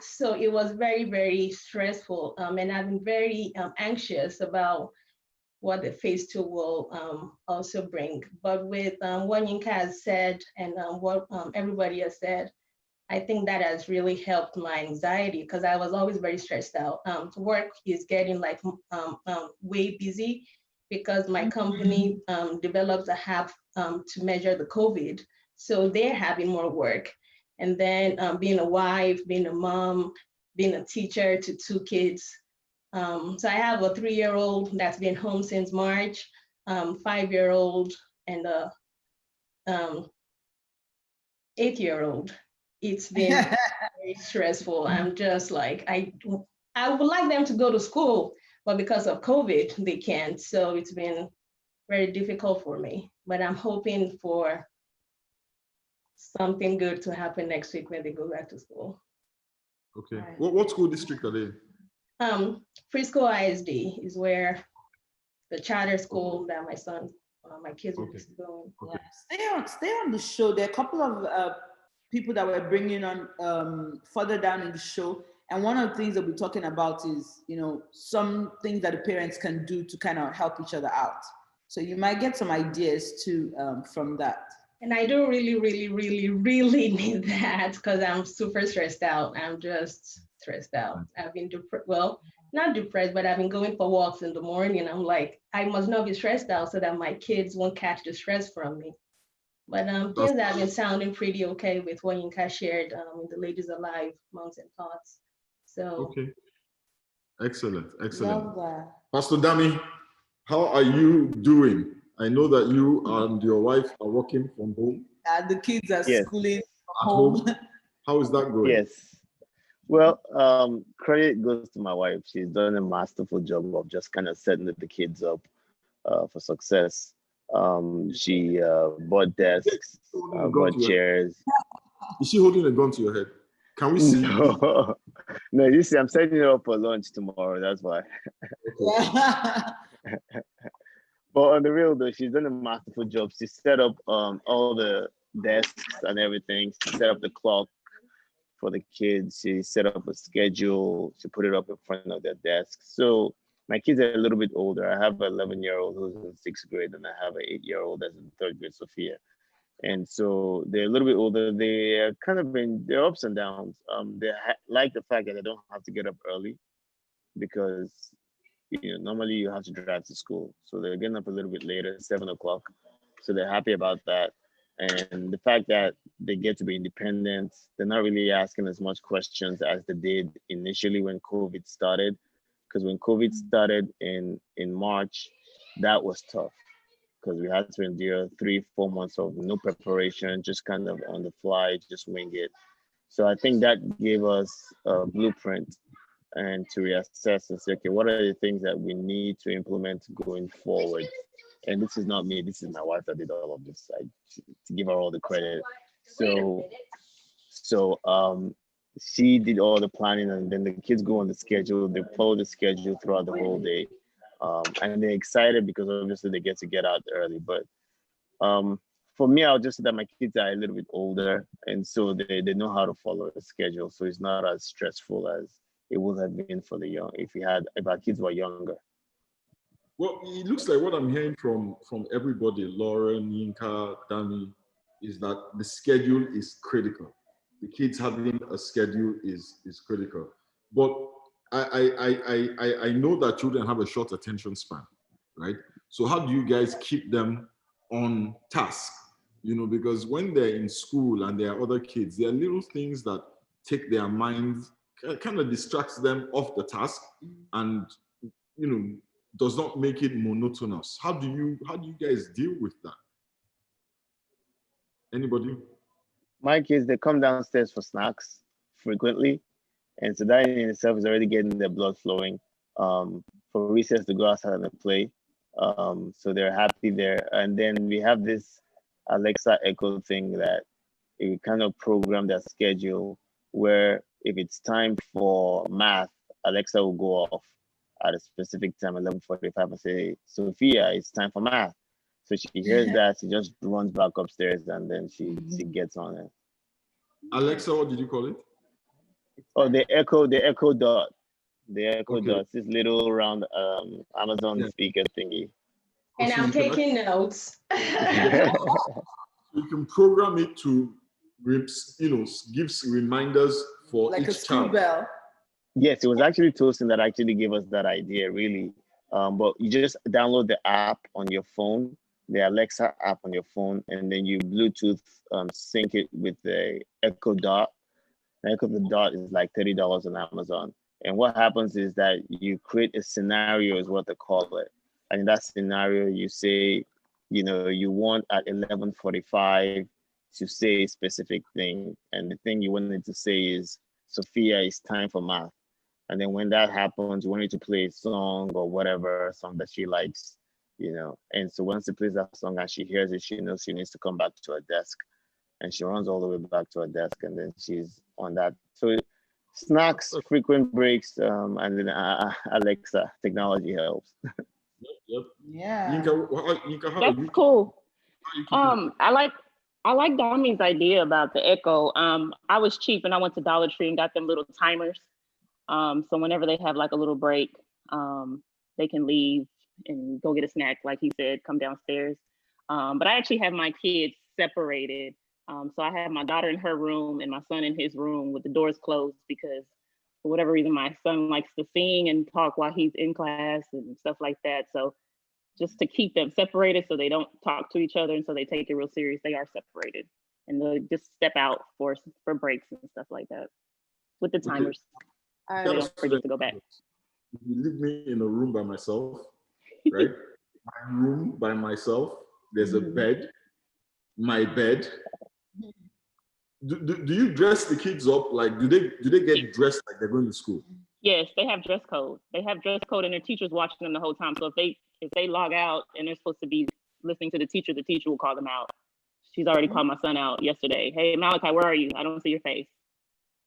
So it was very, very stressful. And I've been very anxious about what the phase two will also bring. But with what Yinka has said and what everybody has said, I think that has really helped my anxiety because I was always very stressed out. Work is getting like way busy because my company develops a app to measure the COVID. So they're having more work. And then being a wife, being a mom, being a teacher to 2 kids. So I have a 3-year-old that's been home since March, 5-year-old, and a 8-year-old. It's been very stressful. I'm just like, I would like them to go to school, but because of COVID, they can't. So it's been very difficult for me, but I'm hoping for something good to happen next week when they go back to school. Okay. Right. What school district are they? Frisco ISD is where the charter school that my son, my kids will be going. Okay. Yeah. Stay on the show. There are a couple of people that we're bringing on further down in the show. And one of the things that we're talking about is, some things that the parents can do to kind of help each other out. So you might get some ideas too from that. And I do really, really, really, really need that because I'm super stressed out. I'm just stressed out. I've been not depressed, but I've been going for walks in the morning. I'm like, I must not be stressed out so that my kids won't catch the stress from me. But things have been sounding pretty okay with what Yinka shared in the Ladies Alive Moms and Thoughts. So okay, excellent. Love that. Pastor Dami, how are you doing? I know that you and your wife are working from home. The kids are schooling at home. How is that going? Yes. Well, credit goes to my wife. She's done a masterful job of just kind of setting the kids up for success. She bought desks, bought chairs. Is she holding a gun to your head? Can we see? No, no. You see, I'm setting it up for lunch tomorrow. That's why. But on the real though, she's done a masterful job. She set up all the desks and everything. She set up the clock for the kids. She set up a schedule. She put it up in front of their desk. So my kids are a little bit older. I have an 11-year-old who's in 6th grade, and I have an 8-year-old that's in 3rd grade, Sophia. And so they're a little bit older. They are kind of they're ups and downs. They like the fact that they don't have to get up early because normally you have to drive to school. So they're getting up a little bit later, 7 o'clock. So they're happy about that. And the fact that they get to be independent, they're not really asking as much questions as they did initially when COVID started. Because when COVID started in March, that was tough because we had to endure 3-4 months of no preparation, just kind of on the fly, just wing it. So I think that gave us a blueprint and to reassess and say, okay, what are the things that we need to implement going forward? And this is not me, this is my wife that did all of this. To give her all the credit. So she did all the planning, and then the kids go on the schedule. They follow the schedule throughout the whole day. And they're excited because obviously they get to get out early. But for me, I'll just say that my kids are a little bit older, and so they know how to follow the schedule. So it's not as stressful as it would have been for the young if our kids were younger. Well, it looks like what I'm hearing from everybody, Lauren, Yinka, Dami, is that the schedule is critical. The kids having a schedule is critical. But I know that children have a short attention span, right? So how do you guys keep them on task? You know, because when they're in school and there are other kids, there are little things that take their minds, kind of distracts them off the task, and you know, does not make it monotonous. How do you guys deal with that? Anybody? My kids, they come downstairs for snacks frequently, and so that in itself is already getting their blood flowing. For recess to go outside and play, so they're happy there. And then we have this Alexa Echo thing that it kind of program their schedule, where if it's time for math, Alexa will go off at a specific time, 11:45, and say, Sophia, it's time for math. So she hears that, she just runs back upstairs, and then she gets on it. Alexa, what did you call it? Oh, the Echo Dot. The Echo Dot, this little round Amazon speaker thingy. And I'm taking notes. You can program it to, you know, gives reminders for like each a school child. bell. Yes, it was actually Tosin that actually gave us that idea, really. But you just download the app on your phone, the Alexa app on your phone, and then you Bluetooth sync it with the Echo Dot. The Echo Dot is like $30 on Amazon. And what happens is that you create a scenario, is what they call it. And in that scenario, you say, you know, you want at 11:45 to say a specific thing. And the thing you wanted to say is, Sophia, it's time for math. And then when that happens, you want you to play a song or whatever song that she likes, you know. And so once she plays that song and she hears it, she knows she needs to come back to her desk. And she runs all the way back to her desk, and then she's on that. So snacks, frequent breaks, and then Alexa, technology helps. Yep. Yeah. Yinka, how That's are you? cool. I like Dami's idea about the Echo. I was cheap and I went to Dollar Tree and got them little timers. So whenever they have like a little break, they can leave and go get a snack, like he said, come downstairs. But I actually have my kids separated. So I have my daughter in her room and my son in his room with the doors closed, because for whatever reason, my son likes to sing and talk while he's in class and stuff like that. So just to keep them separated so they don't talk to each other and so they take it real serious, they are separated. And they'll just step out for breaks and stuff like that with the timers. So they don't forget to go back. You leave me in a room by myself, right? My room by myself, there's a bed, my bed. Do you dress the kids up? Like, do they get dressed like they're going to school? Yes, they have dress code. They have dress code, and their teacher's watching them the whole time. So if they log out and they're supposed to be listening to the teacher will call them out. She's already called my son out yesterday. Hey, Malachi, where are you? I don't see your face.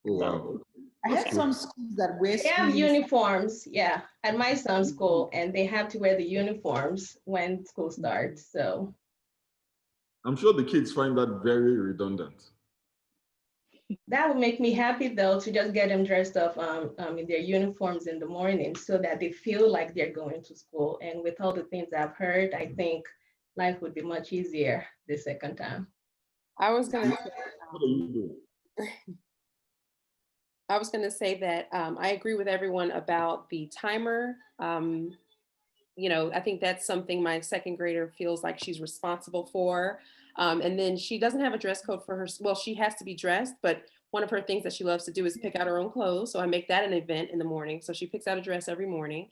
Oh, wow. I have some schools that wear They have uniforms, yeah, at my son's school, and they have to wear the uniforms when school starts, so. I'm sure the kids find that very redundant. That would make me happy though, to just get them dressed up in their uniforms in the morning so that they feel like they're going to school. And with all the things I've heard, I think life would be much easier the second time. I was gonna say, What are you doing? I was gonna say that I agree with everyone about the timer. You know, I think that's something my second grader feels like she's responsible for. And then she doesn't have a dress code for her. Well, she has to be dressed, but one of her things that she loves to do is pick out her own clothes. So I make that an event in the morning. So she picks out a dress every morning.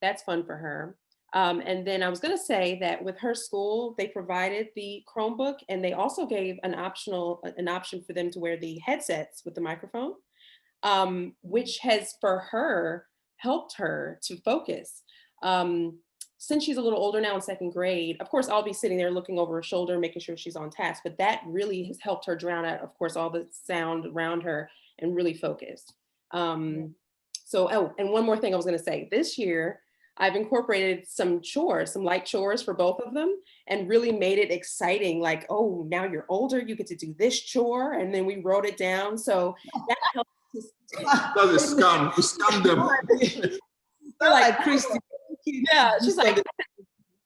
That's fun for her. And then I was going to say that with her school, they provided the Chromebook, and they also gave an option for them to wear the headsets with the microphone, which has for her helped her to focus. Since she's a little older now in second grade, of course, I'll be sitting there looking over her shoulder, making sure she's on task, but that really has helped her drown out, of course, all the sound around her and really focus. And one more thing I was gonna say, this year, I've incorporated some chores, some light chores for both of them, and really made it exciting. Like, oh, now you're older, you get to do this chore. And then we wrote it down. So that helps That's a scam. You scam them. They're like Christy. Yeah, she's like,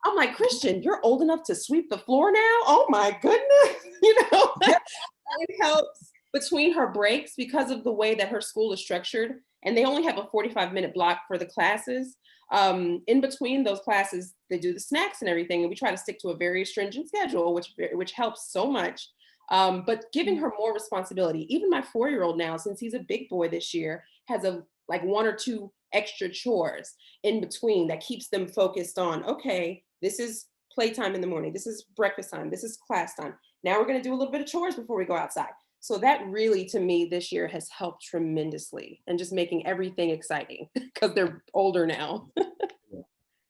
I'm like, Christian, you're old enough to sweep the floor now? Oh my goodness. You know, it helps between her breaks because of the way that her school is structured. And they only have a 45-minute block for the classes. In between those classes, they do the snacks and everything. And we try to stick to a very stringent schedule, which helps so much. But giving her more responsibility, even my 4-year-old now, since he's a big boy this year, has like 1 or 2 extra chores in between that keeps them focused on, okay, this is playtime in the morning. This is breakfast time. This is class time. Now we're going to do a little bit of chores before we go outside. So that really, to me, this year has helped tremendously and just making everything exciting because they're older now.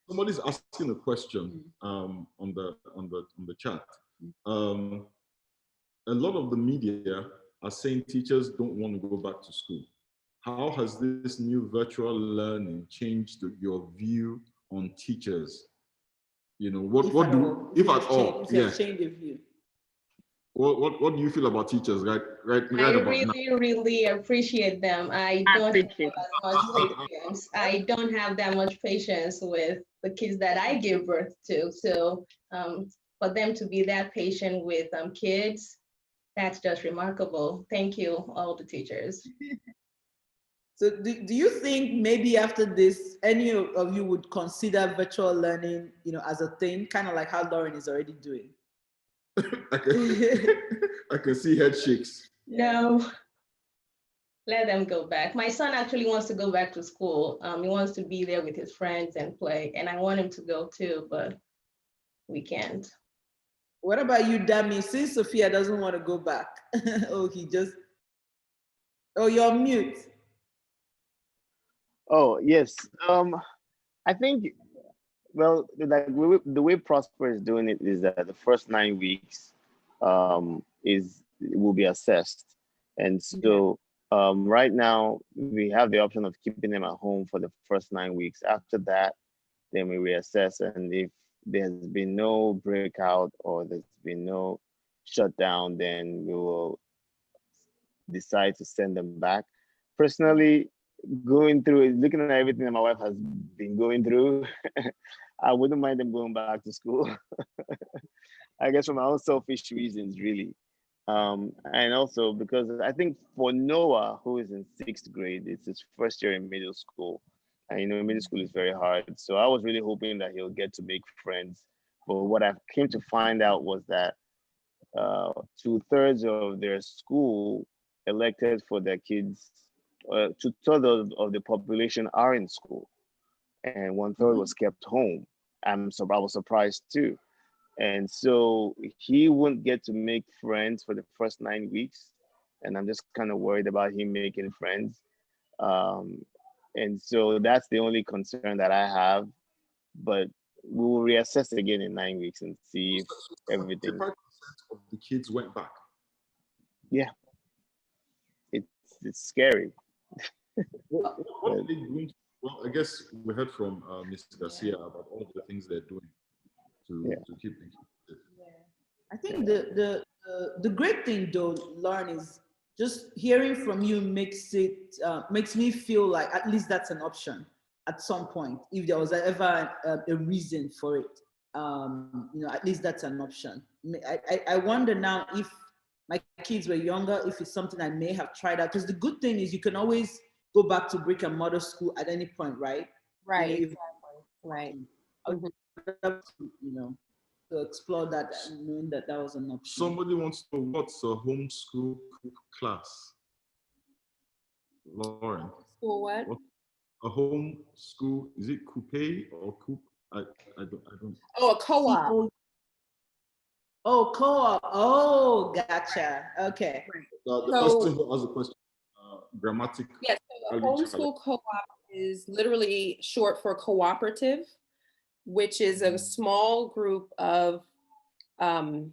Somebody's asking a question on the chat. A lot of the media are saying teachers don't want to go back to school. How has this new virtual learning changed your view on teachers? You know, if at all, yeah. Change of view. What do you feel about teachers right I about really, now? really appreciate them. I don't have as much patience. I don't have that much patience with the kids that I give birth to. So for them to be that patient with kids, that's just remarkable. Thank you, all the teachers. So do you think maybe after this, any of you would consider virtual learning, you know, as a thing, kind of like how Lauren is already doing? I can see head shakes. No, let them go back. My son actually wants to go back to school. He wants to be there with his friends and play, and I want him to go too, but we can't. What about you, Dami? Since Sophia doesn't want to go back, oh, you're on mute. Oh, yes. I think, well, like the way Prosper is doing it is that the first 9 weeks will be assessed. And so right now we have the option of keeping them at home for the first 9 weeks. After that, then we reassess. And if there's been no breakout or there's been no shutdown, then we will decide to send them back. Personally, going through, looking at everything that my wife has been going through, I wouldn't mind them going back to school. I guess for my own selfish reasons, really. And also because I think for Noah, who is in 6th grade, it's his first year in middle school. And you know, middle school is very hard. So I was really hoping that he'll get to make friends. But what I came to find out was that 2/3 of their school elected for their kids, 2/3 of the population are in school, and 1/3 was kept home. I was surprised too. And so he won't get to make friends for the first 9 weeks. And I'm just kind of worried about him making friends. And so that's the only concern that I have. But we will reassess again in 9 weeks and see if everything. 75% of the kids went back. Yeah. It's scary. What are they doing? Well, I guess we heard from Ms. Garcia about all the things they're doing to keep things. I think the great thing though, Lauren, is just hearing from you makes me feel like at least that's an option at some point. If there was ever a reason for it, you know, at least that's an option. I wonder now if my kids were younger, if it's something I may have tried out. Because the good thing is you can always go back to brick and mortar school at any point, right? Right. You know, Right. You know, to explore that, knowing that that was an option. Somebody wants to know what's a homeschool class. Lauren. School what? A home school, is it coupe or coupe? I don't. Oh, a co-op. Oh, co-op. Oh, gotcha. Okay. The person who asked the question, grammatic. Yes, so a homeschool co-op is literally short for cooperative, which is a small group of homeschool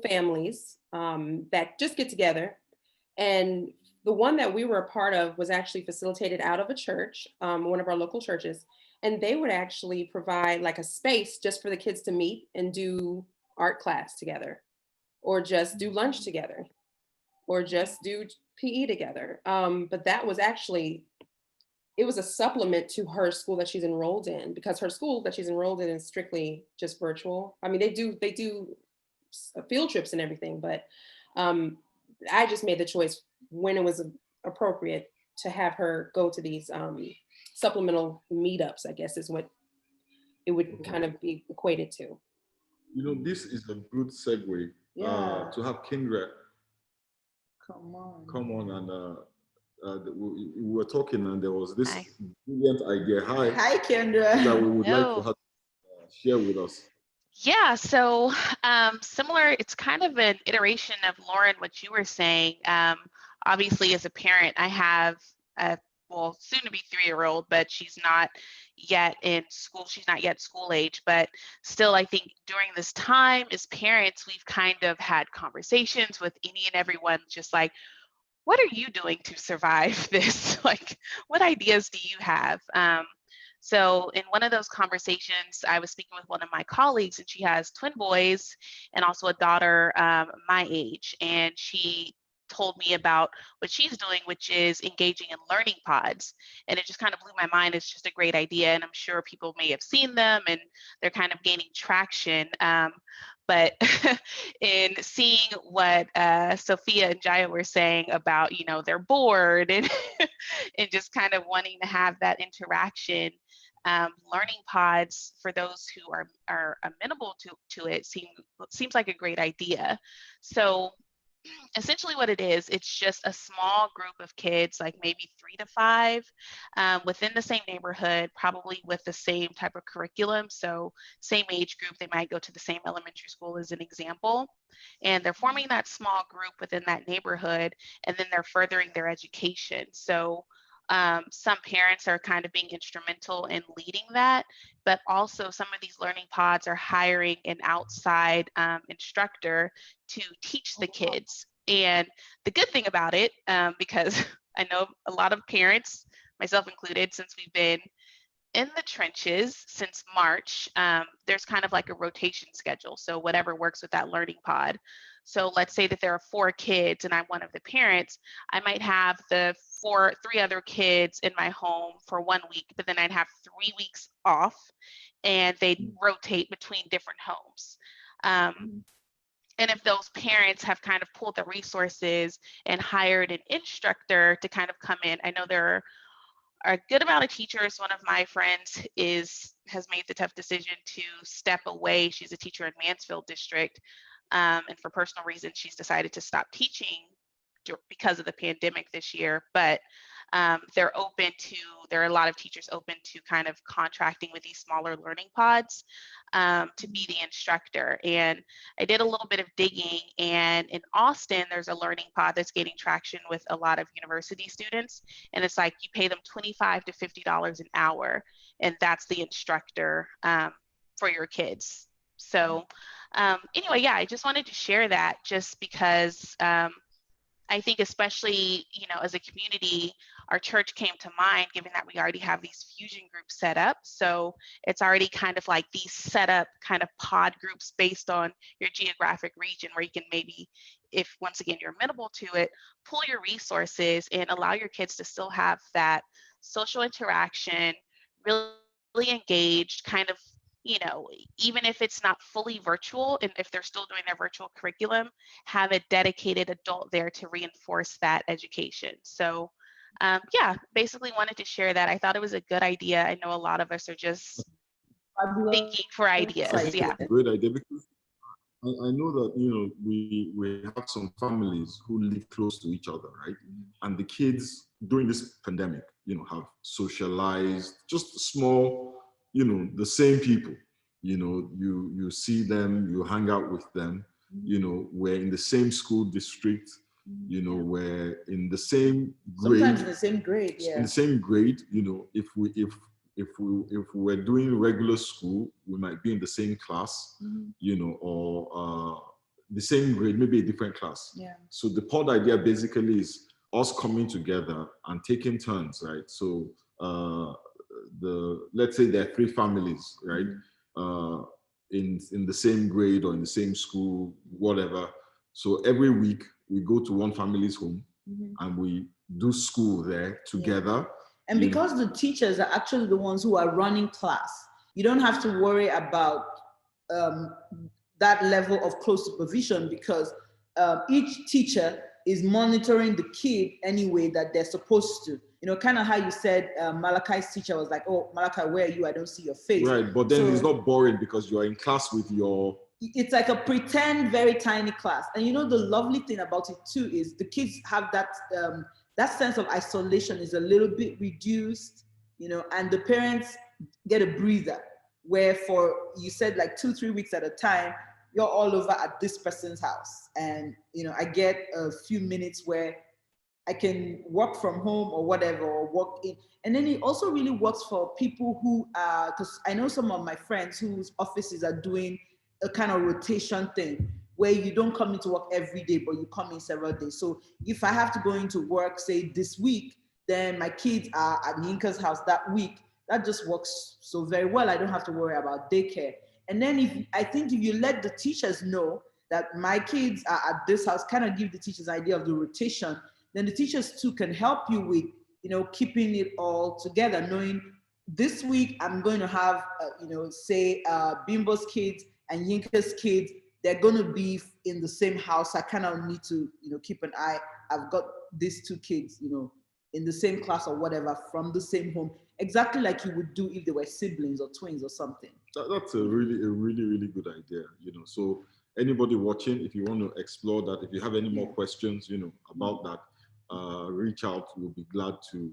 families that just get together. And the one that we were a part of was actually facilitated out of a church, one of our local churches. And they would actually provide like a space just for the kids to meet and do art class together, or just do lunch together, or just do PE together. But that was actually, it was a supplement to her school that she's enrolled in, because her school that she's enrolled in is strictly just virtual. I mean, they do field trips and everything, but I just made the choice when it was appropriate to have her go to these supplemental meetups, I guess is what it would kind of be equated to. You know, this is a good segue to have Kindred come on and we were talking, and there was this brilliant idea. Hi, Kendra. That we would like to have share with us. Yeah, so similar, it's kind of an iteration of Lauren, what you were saying. Obviously, as a parent, I have a, well, soon to be 3-year-old, but she's not yet in school. She's not yet school age, but still, I think during this time as parents, we've kind of had conversations with any and everyone, just like, what are you doing to survive this? Like, what ideas do you have? So in one of those conversations, I was speaking with one of my colleagues, and she has twin boys and also a daughter my age. And she told me about what she's doing, which is engaging in learning pods. And it just kind of blew my mind. It's just a great idea. And I'm sure people may have seen them, and they're kind of gaining traction. But in seeing what Sophia and Jaya were saying about, you know, they're bored and, and just kind of wanting to have that interaction, learning pods for those who are amenable to it seems like a great idea. So essentially what it is, it's just a small group of kids, like maybe 3 to 5, within the same neighborhood, probably with the same type of curriculum. So same age group, they might go to the same elementary school as an example. And they're forming that small group within that neighborhood, and then they're furthering their education. So some parents are kind of being instrumental in leading that, but also some of these learning pods are hiring an outside instructor to teach the kids. And the good thing about it, because I know a lot of parents, myself included, since we've been in the trenches since March, there's kind of like a rotation schedule. So whatever works with that learning pod. So let's say that there are 4 kids and I'm one of the parents, I might have the 3 other kids in my home for 1 week, but then I'd have 3 weeks off, and they'd rotate between different homes. And if those parents have kind of pulled the resources and hired an instructor to kind of come in, I know there are a good amount of teachers. One of my friends has made the tough decision to step away. She's a teacher in Mansfield District. And for personal reasons, she's decided to stop teaching because of the pandemic this year. But there are a lot of teachers open to kind of contracting with these smaller learning pods to be the instructor. And I did a little bit of digging, and in Austin, there's a learning pod that's gaining traction with a lot of university students. And it's like you pay them $25 to $50 an hour, and that's the instructor for your kids. So anyway, yeah, I just wanted to share that just because I think especially, you know, as a community, our church came to mind, given that we already have these fusion groups set up. So it's already kind of like these set up kind of pod groups based on your geographic region, where you can maybe, if once again you're amenable to it, pull your resources and allow your kids to still have that social interaction, really engaged, kind of, you know, even if it's not fully virtual, and if they're still doing their virtual curriculum, have a dedicated adult there to reinforce that education. So yeah, basically wanted to share that. I thought it was a good idea. I know a lot of us are just thinking for ideas. Yeah. Great idea, because I know that, you know, we have some families who live close to each other, right? And the kids during this pandemic, you know, have socialized, just small, you know, the same people, you know, you see them, you hang out with them, you know, we're in the same school district, you know, we're in the same grade. Sometimes in the same grade, yeah. In the same grade, you know, if we're doing regular school, we might be in the same class, you know, or the same grade, maybe a different class. Yeah. So the pod idea basically is us coming together and taking turns, right? So let's say there are 3 families, right? In the same grade or in the same school, whatever. So every week we go to one family's home, and we do school there together. And because the teachers are actually the ones who are running class, you don't have to worry about that level of close supervision, because each teacher is monitoring the kid anyway that they're supposed to. You know, kind of how you said Malachi's teacher was like, oh, Malachi, where are you? I don't see your face. Right, but then So it's not boring because you are in class with your... It's like a pretend very tiny class. And you know, the lovely thing about it too is the kids have that, that sense of isolation is a little bit reduced, you know, and the parents get a breather, where for, you said like 2-3 weeks at a time, you're all over at this person's house. And, you know, I get a few minutes where I can work from home or whatever, or work in. And then it also really works for people who are, because I know some of my friends whose offices are doing a kind of rotation thing where you don't come into work every day, but you come in several days. So if I have to go into work, say this week, then my kids are at Yinka's house that week. That just works so very well. I don't have to worry about daycare. And then if you let the teachers know that my kids are at this house, kind of give the teachers an idea of the rotation, then the teachers too can help you with, you know, keeping it all together, knowing this week I'm going to have, you know, say Bimbo's kids and Yinka's kids, they're going to be in the same house. I kind of need to, you know, keep an eye. I've got these 2 kids, you know, in the same class or whatever, from the same home, exactly like you would do if they were siblings or twins or something. That's a really good idea, you know. So anybody watching, if you want to explore that, if you have any more questions, you know, about that, reach out. We'll be glad to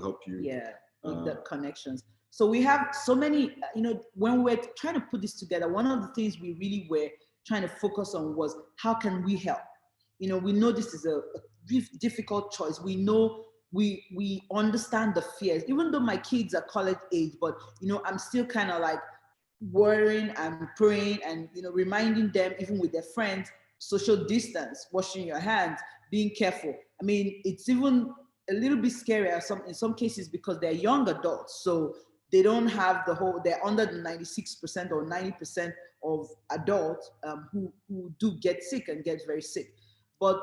help you. Yeah, with the connections. So we have so many, you know, when we're trying to put this together, one of the things we really were trying to focus on was how can we help? You know, we know this is a difficult choice. We know we understand the fears, even though my kids are college age, but, you know, I'm still kind of like worrying and praying and, you know, reminding them, even with their friends, social distance, washing your hands, being careful. I mean, it's even a little bit scarier in some cases because they're young adults. So they don't have they're under the 96% or 90% of adults who do get sick and get very sick. But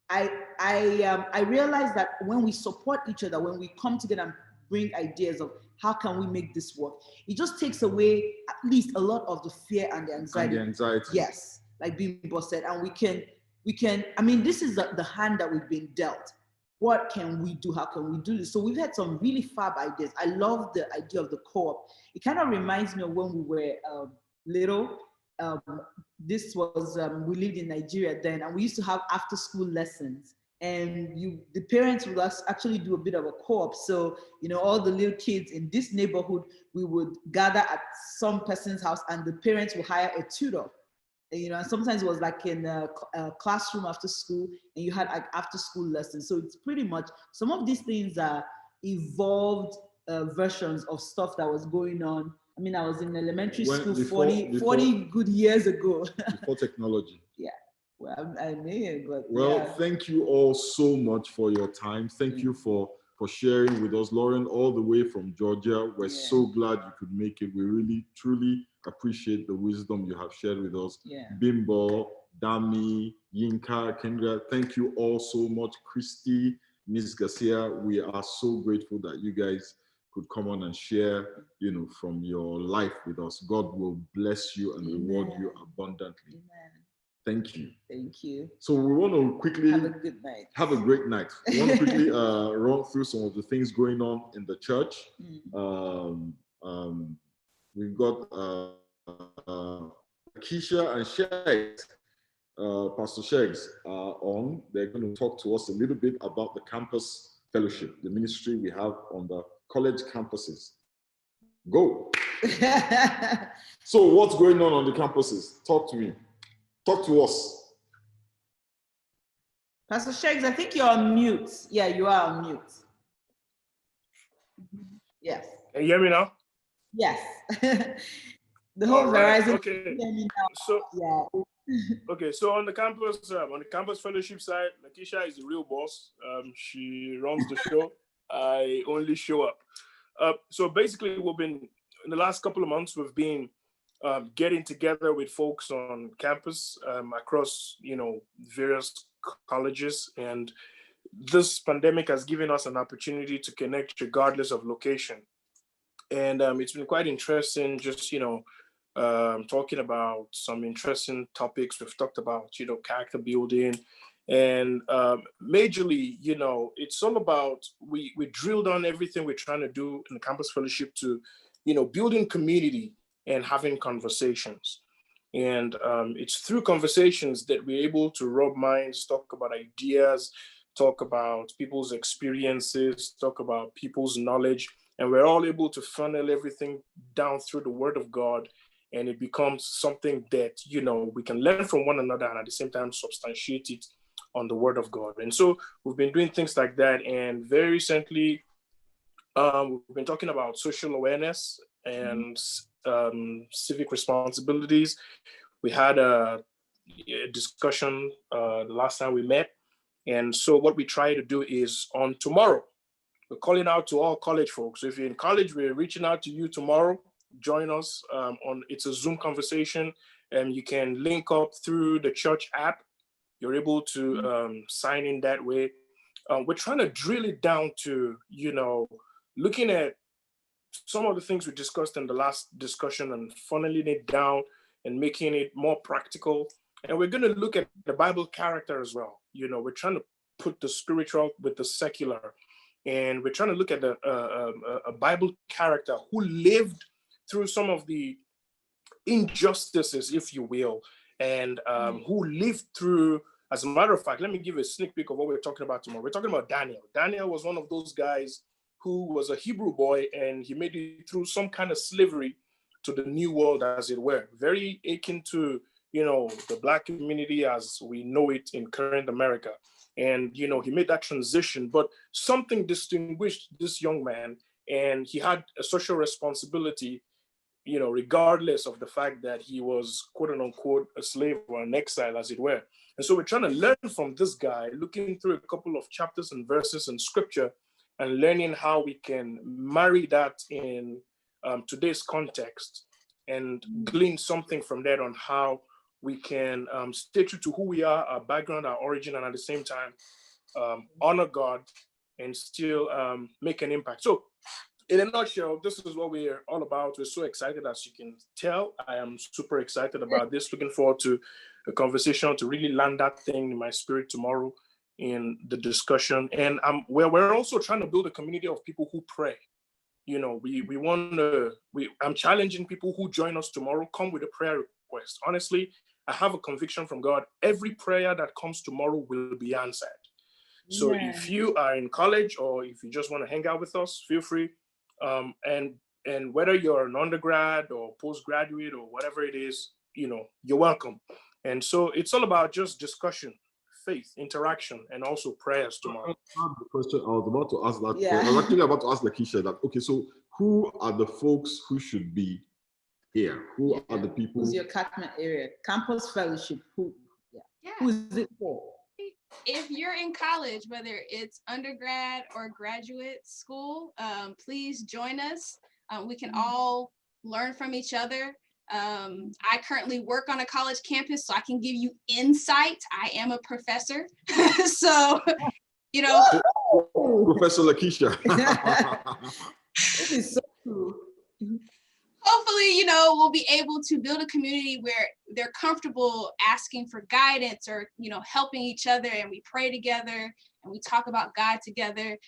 I realize that when we support each other, when we come together and bring ideas of how can we make this work, it just takes away at least a lot of the fear and the anxiety. Yes, like Bimbo said, and we can, I mean, this is the hand that we've been dealt. What can we do? How can we do this? So we've had some really fab ideas. I love the idea of the co-op. It kind of reminds me of when we were little. This was, we lived in Nigeria then, and we used to have after school lessons. And the parents would actually do a bit of a co-op. So, you know, all the little kids in this neighborhood, we would gather at some person's house and the parents would hire a tutor. You know, and sometimes it was like in a classroom after school, and you had like after school lessons. So it's pretty much, some of these things are evolved versions of stuff that was going on. I mean, I was in elementary school 40 good years ago. Before technology. Yeah, well, I mean, but well, yeah. Thank you all so much for your time. Thank you for sharing with us, Lauren, all the way from Georgia. We're so glad you could make it. We really, truly appreciate the wisdom you have shared with us. Bimbo, Dami, Yinka, Kendra, thank you all so much. Christy, Ms. Garcia, we are so grateful that you guys could come on and share, you know, from your life with us. God will bless you and reward you abundantly. Amen. Thank you. Thank you. So we want to quickly have a good night. Have a great night. We want to quickly run through some of the things going on in the church. We've got Keisha and Shags, Pastor Shags on. They're going to talk to us a little bit about the campus fellowship, the ministry we have on the college campuses. Go. So what's going on the campuses? Talk to me. Talk to us. Pastor Shags, I think you're on mute. Yeah, you are on mute. Yes. Can you hear me now? Yes. The whole right. Verizon. Okay. So yeah. Okay, so on the campus fellowship side, Lakeisha is the real boss. She runs the show. I only show up. So basically, we've been in the last couple of months, we've been getting together with folks on campus across, you know, various colleges, and this pandemic has given us an opportunity to connect regardless of location. And it's been quite interesting just, talking about some interesting topics. We've talked about, character building, and majorly, it's all about, we drilled on everything we're trying to do in the campus fellowship to, building community and having conversations. And it's through conversations that we're able to rub minds, talk about ideas, talk about people's experiences, talk about people's knowledge, and we're all able to funnel everything down through the Word of God, and it becomes something that, we can learn from one another and at the same time substantiate it on the Word of God. And so we've been doing things like that. And very recently, we've been talking about social awareness and civic responsibilities. We had a discussion the last time we met. And so what we try to do is on tomorrow, we're calling out to all college folks. So if you're in college, we're reaching out to you tomorrow. Join us it's a Zoom conversation, and you can link up through the church app. You're able to sign in that way. We're trying to drill it down to, looking at some of the things we discussed in the last discussion and funneling it down and making it more practical. And we're going to look at the Bible character as well. We're trying to put the spiritual with the secular. And we're trying to look at a Bible character who lived through some of the injustices, if you will, and who lived through, as a matter of fact, let me give a sneak peek of what we're talking about tomorrow. We're talking about Daniel. Daniel was one of those guys who was a Hebrew boy, and he made it through some kind of slavery to the new world, as it were, very akin to, the Black community as we know it in current America. And, he made that transition, but something distinguished this young man, and he had a social responsibility, regardless of the fact that he was, quote unquote, a slave or an exile, as it were. And so we're trying to learn from this guy, looking through a couple of chapters and verses in scripture and learning how we can marry that in today's context and glean something from that on how we can stay true to who we are, our background, our origin, and at the same time, honor God and still make an impact. So in a nutshell, this is what we're all about. We're so excited, as you can tell. I am super excited about this. Looking forward to a conversation to really land that thing in my spirit tomorrow in the discussion. And we're also trying to build a community of people who pray. I'm challenging people who join us tomorrow, come with a prayer request. Honestly, I have a conviction from God. Every prayer that comes tomorrow will be answered. So if you are in college or if you just want to hang out with us, feel free. And whether you're an undergrad or postgraduate or whatever it is, you're welcome. And so it's all about just discussion, faith, interaction, and also prayers tomorrow. The question I was about to ask that. Yeah. I was actually about to ask Lakeisha that. Okay, so who are the folks who should be here? Who are the people? Who's your catchment area? Campus fellowship. Who is it for? If you're in college, whether it's undergrad or graduate school, please join us. We can all learn from each other. I currently work on a college campus, so I can give you insight. I am a professor. So, Professor Lakeisha. This is so cool. Hopefully, we'll be able to build a community where they're comfortable asking for guidance or, helping each other, and we pray together and we talk about God together.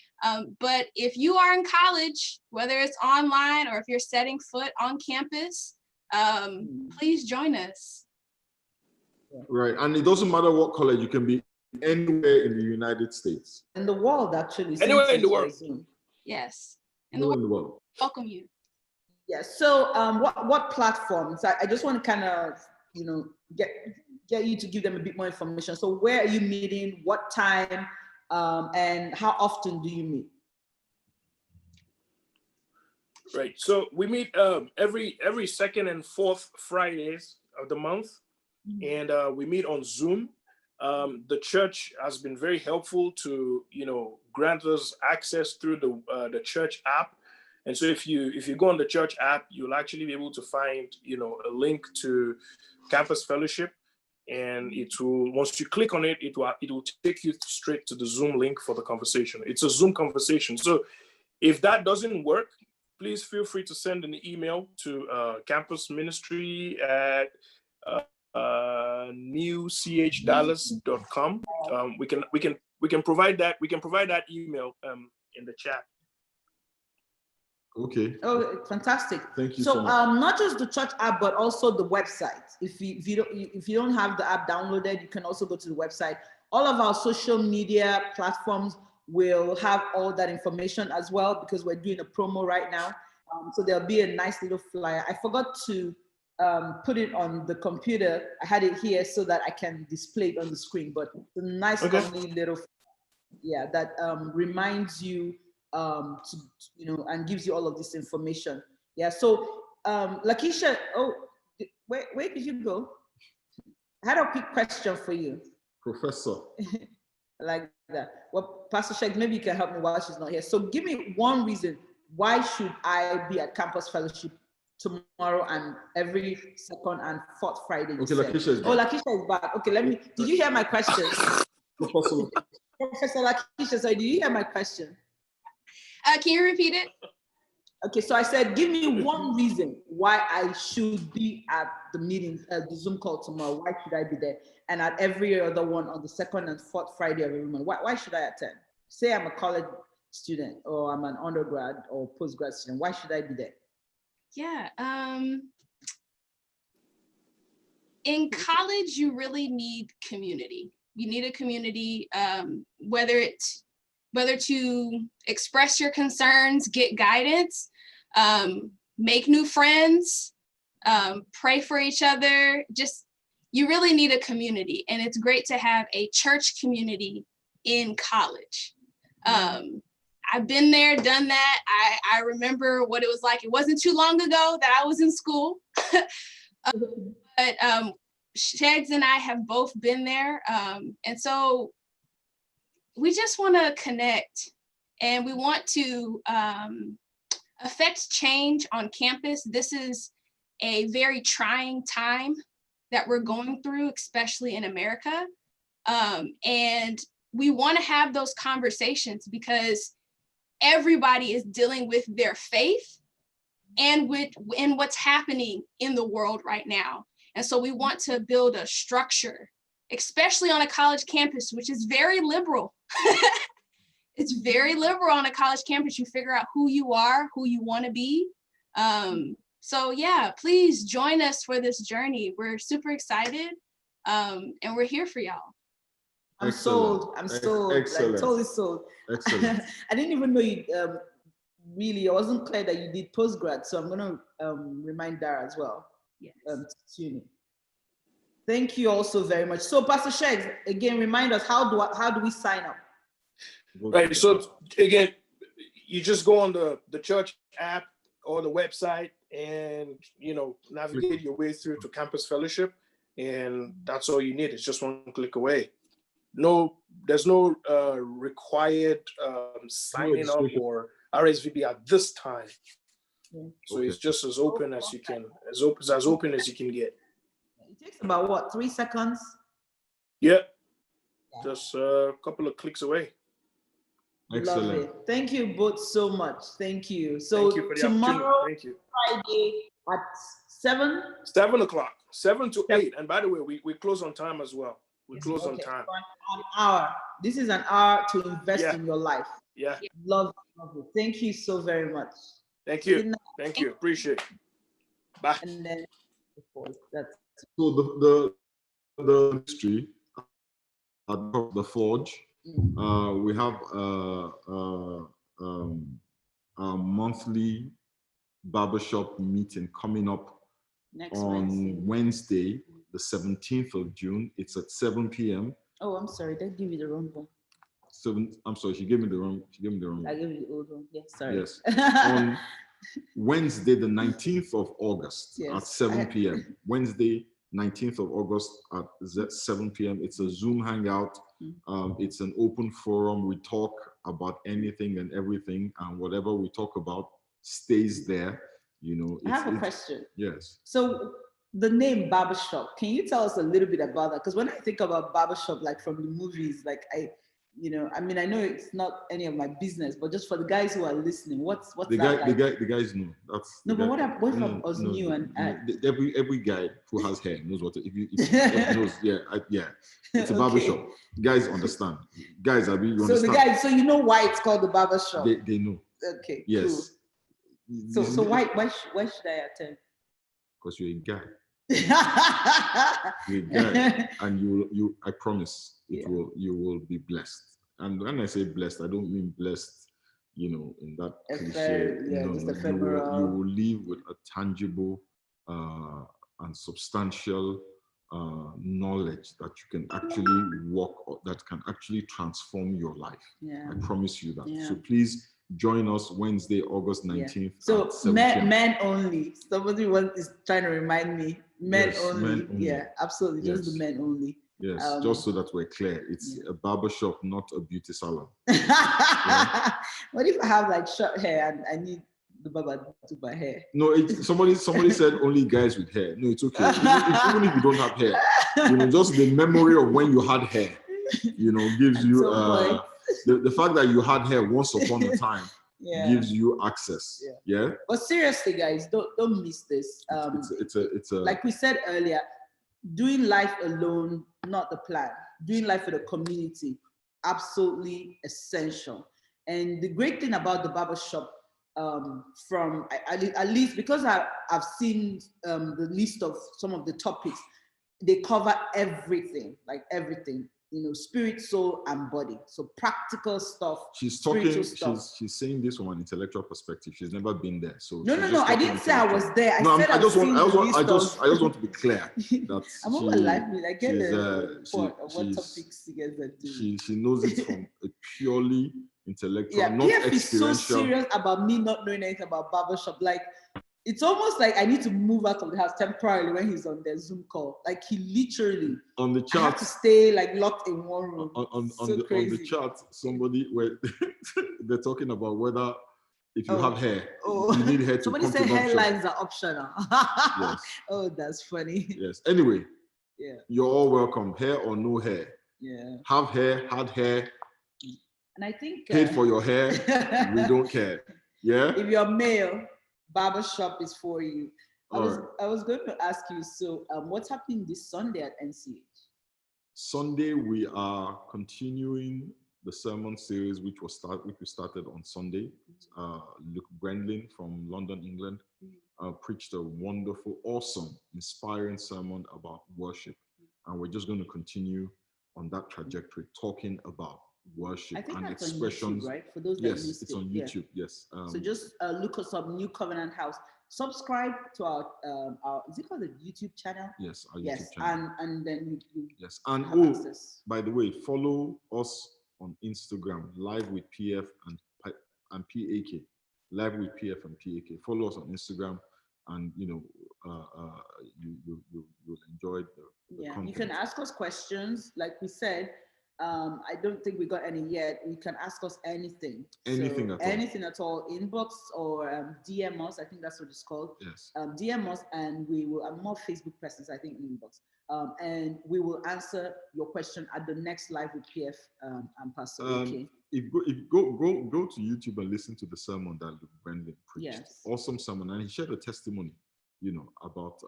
But if you are in college, whether it's online or if you're setting foot on campus, please join us. Right. And it doesn't matter what college, you can be anywhere in the United States. In the world, actually. Anywhere in the world. Yes. Anywhere in the world. Welcome you. Yes. So what platforms? I just want to kind of, get you to give them a bit more information. So where are you meeting? What time? And how often do you meet? Right. So we meet every second and fourth Fridays of the month, and we meet on Zoom. The church has been very helpful to grant us access through the church app. And so if you go on the church app, you'll actually be able to find a link to Campus Fellowship. and it will, once you click on it, it will take you straight to the Zoom link for the conversation. It's a Zoom conversation. So if that doesn't work, please feel free to send an email to campusministry at newchdallas.com. We can provide that. We can provide that email in the chat. Okay. Oh, fantastic! Thank you so, so much. not just the church app, but also the website. If you don't have the app downloaded, you can also go to the website. All of our social media platforms will have all that information as well, because we're doing a promo right now. So there'll be a nice little flyer. I forgot to put it on the computer. I had it here so that I can display it on the screen, but it's a nice, lovely little, yeah, that reminds you to, and gives you all of this information. Yeah. So Lakeisha, where did you go? I had a quick question for you. Professor. Like that. Well, Pastor Sheikh, maybe you can help me while she's not here. So give me one reason why should I be at Campus Fellowship tomorrow and every second and fourth Friday? Okay, Lakeisha is back. Oh, Lakeisha is back. Okay, did you hear my question? Professor Lakeisha, sorry, did you hear my question? Can you repeat it? Okay, so I said, give me one reason why I should be at the meeting, the Zoom call tomorrow. Why should I be there? And at every other one on the second and fourth Friday of every month. Why should I attend? Say I'm a college student, or I'm an undergrad or postgrad student. Why should I be there? Yeah. In college, you really need community. You need a community, whether to express your concerns, get guidance, make new friends, pray for each other. You really need a community, and it's great to have a church community in college. I've been there, done that. I remember what it was like. It wasn't too long ago that I was in school, but Shags and I have both been there. And so we just want to connect, and we want to affect change on campus. This is a very trying time that we're going through, especially in America. And we want to have those conversations because everybody is dealing with their faith and what's happening in the world right now. And so we want to build a structure, especially on a college campus, which is very liberal. It's very liberal on a college campus. You figure out who you are, who you want to be. So yeah, please join us for this journey. We're super excited, and we're here for y'all. I'm sold. I'm sold. Excellent. Like, totally sold. Excellent. I didn't even know you really. I wasn't clear that you did postgrad, so I'm gonna remind Dara as well. Yes. Thank you also very much. So, Pastor Sheggs, again, remind us how do we sign up? Right. So again, you just go on the church app or the website, and navigate your way through to Campus Fellowship, and that's all you need. It's just one click away. There's no required signing up or RSVP at this time. So it's just as open as you can, as open as you can get. It takes about what, 3 seconds? Yeah, just a couple of clicks away. Excellent. Love it. Thank you both so much. Thank you. So thank you for the tomorrow, Thank you. Friday at 7? 7 o'clock, 7 to 8. And by the way, we close on time as well. We close on time. An hour. This is an hour to invest in your life. Yeah. Love it. Thank you so very much. Thank you. Thank you. Appreciate it. Bye. And then, of course, that's so the ministry at the Forge. We have a monthly barbershop meeting coming up on Wednesday, the 17th of June. It's at 7 p.m. Oh, I'm sorry. They give you the wrong one. I'm sorry. She gave me the wrong. I gave you the old one. Yes, sorry. Yes. On Wednesday, the 19th of August at 7 p.m. Wednesday, 19th of August at 7 p.m. It's a Zoom hangout. It's an open forum. We talk about anything and everything, and whatever we talk about stays there. I have a question. Yes. So the name barbershop, can you tell us a little bit about that? Because when I think about barbershop, like from the movies, like I mean, I know it's not any of my business, but just for the guys who are listening, what's the that guy, like? the guys know. That's no, but guy, what if I was new and every guy who has hair knows what if knows. Yeah, it's a barbershop. Guys understand. Guys, you so understand. the guys, so you know why it's called the barbershop? They know. Okay. Yes. Cool. So why should I attend? Because you're a guy. You're a guy, and you I promise you will be blessed. And when I say blessed, I don't mean blessed, in that cliche. Just you will live with a tangible and substantial knowledge that you can actually walk, that can actually transform your life. Yeah. I promise you that. Yeah. So please join us Wednesday, August 19th. So men only. Somebody is trying to remind me. Men only. Yeah, absolutely. Just the men only. Yes, just so that we're clear, it's a barbershop, not a beauty salon. What if I have like short hair and I need the barber to my hair? No, somebody said only guys with hair. No, it's okay. Even if you don't have hair, just the memory of when you had hair, gives you the fact that you had hair once upon a time gives you access. Yeah. But seriously, guys, don't miss this. It's a like we said earlier, doing life alone, not the plan. Doing life with a community, absolutely essential. And the great thing about the barbershop, from at least because I've seen the list of some of the topics, they cover everything, like everything. Spirit, soul, and body. So practical stuff. She's talking. She's saying this from an intellectual perspective. She's never been there. So no. I didn't say I was there. I just want to be clear that I'm over lively. I get the report of what topics you guys are doing. She knows it from a purely intellectual, not PF experiential. is so serious about me not knowing anything about barbershop. Like, it's almost like I need to move out of the house temporarily when he's on their Zoom call. Like, he literally on the chat, I have to stay like locked in one room. On the chat, somebody they're talking about whether if you have hair, you need hair to somebody said hairlines are optional. Yes. Oh, that's funny. Yes. Anyway, yeah, you're all welcome, hair or no hair. Yeah. Have hair, had hair. And I think paid for your hair. We don't care. Yeah. If you're male, barbershop is for you. I was going to ask you, so what's happening this Sunday at NCH? Sunday, we are continuing the sermon series, which we started on Sunday. Luke Brendlin from London, England, preached a wonderful, awesome, inspiring sermon about worship. And we're just going to continue on that trajectory, talking about worship and expressions. YouTube, right? For those that missed it's on YouTube. Yes. So just look us up, New Covenant House. Subscribe to our is it called the YouTube channel? Yes, our YouTube channel. And then you yes. And by the way, follow us on Instagram, Live with PF and PAK. Live with PF and PAK. Follow us on Instagram, and you'll enjoy the content. You can ask us questions, like we said. I don't think we got any yet. You can ask us anything. Anything at all. Anything at all. Inbox or DM us. I think that's what it's called. Yes. DM us, and we will. I'm more Facebook presence. I think inbox. And we will answer your question at the next Live with PF and Pastor. Okay. If go to YouTube and listen to the sermon that Luke Brendlin preached. Yes. Awesome sermon, and he shared a testimony. About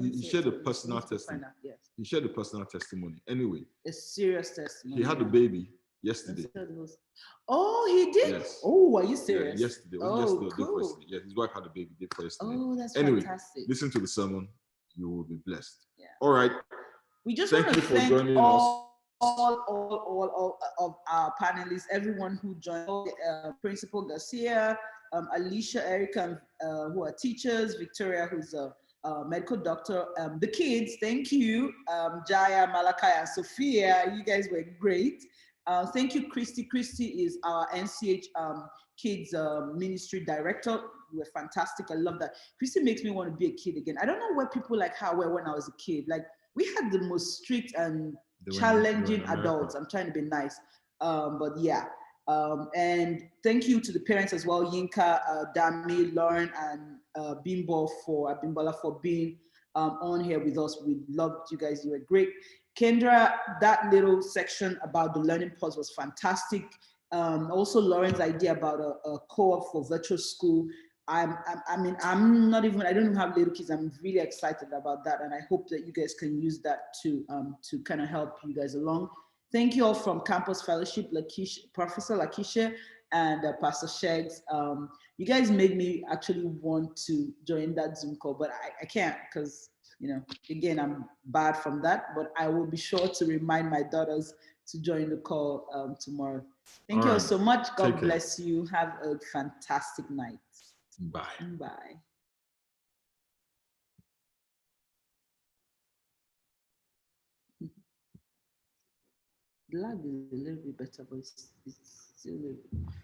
he shared a personal testimony. Yes. He shared a personal testimony. Anyway, a serious testimony. He had a baby yesterday. Oh, he did. Yes. Oh, are you serious? Yeah, yesterday. Oh, cool. Yeah, his wife had a baby day for yesterday. Oh, that's fantastic. Listen to the sermon. You will be blessed. Yeah. All right. We just want to thank all of our panelists, everyone who joined, Principal Garcia, Alicia, Erica, who are teachers, Victoria, who's a medical doctor, the kids, thank you, Jaya, Malachi, and Sophia, you guys were great. Thank you, Christy. Christy is our NCH Kids Ministry Director. You were fantastic, I love that. Christy makes me want to be a kid again. I don't know where people like how were when I was a kid. Like, we had the most strict and challenging adults. I'm trying to be nice, but yeah. And thank you to the parents as well, Yinka, Dami, Lauren, and Bimbola for being on here with us. We loved you guys. You were great. Kendra, that little section about the learning pods was fantastic. Also, Lauren's idea about a co-op for virtual school. I don't even have little kids. I'm really excited about that. And I hope that you guys can use that to kind of help you guys along. Thank you all from Campus Fellowship, Professor Lakeisha and Pastor Shegs. You guys made me actually want to join that Zoom call, but I can't because, again, I'm bad from that, but I will be sure to remind my daughters to join the call tomorrow. Thank you all so much. God bless you. Have a fantastic night. Bye. Bye. The lag is a little bit better, but it's still a little bit.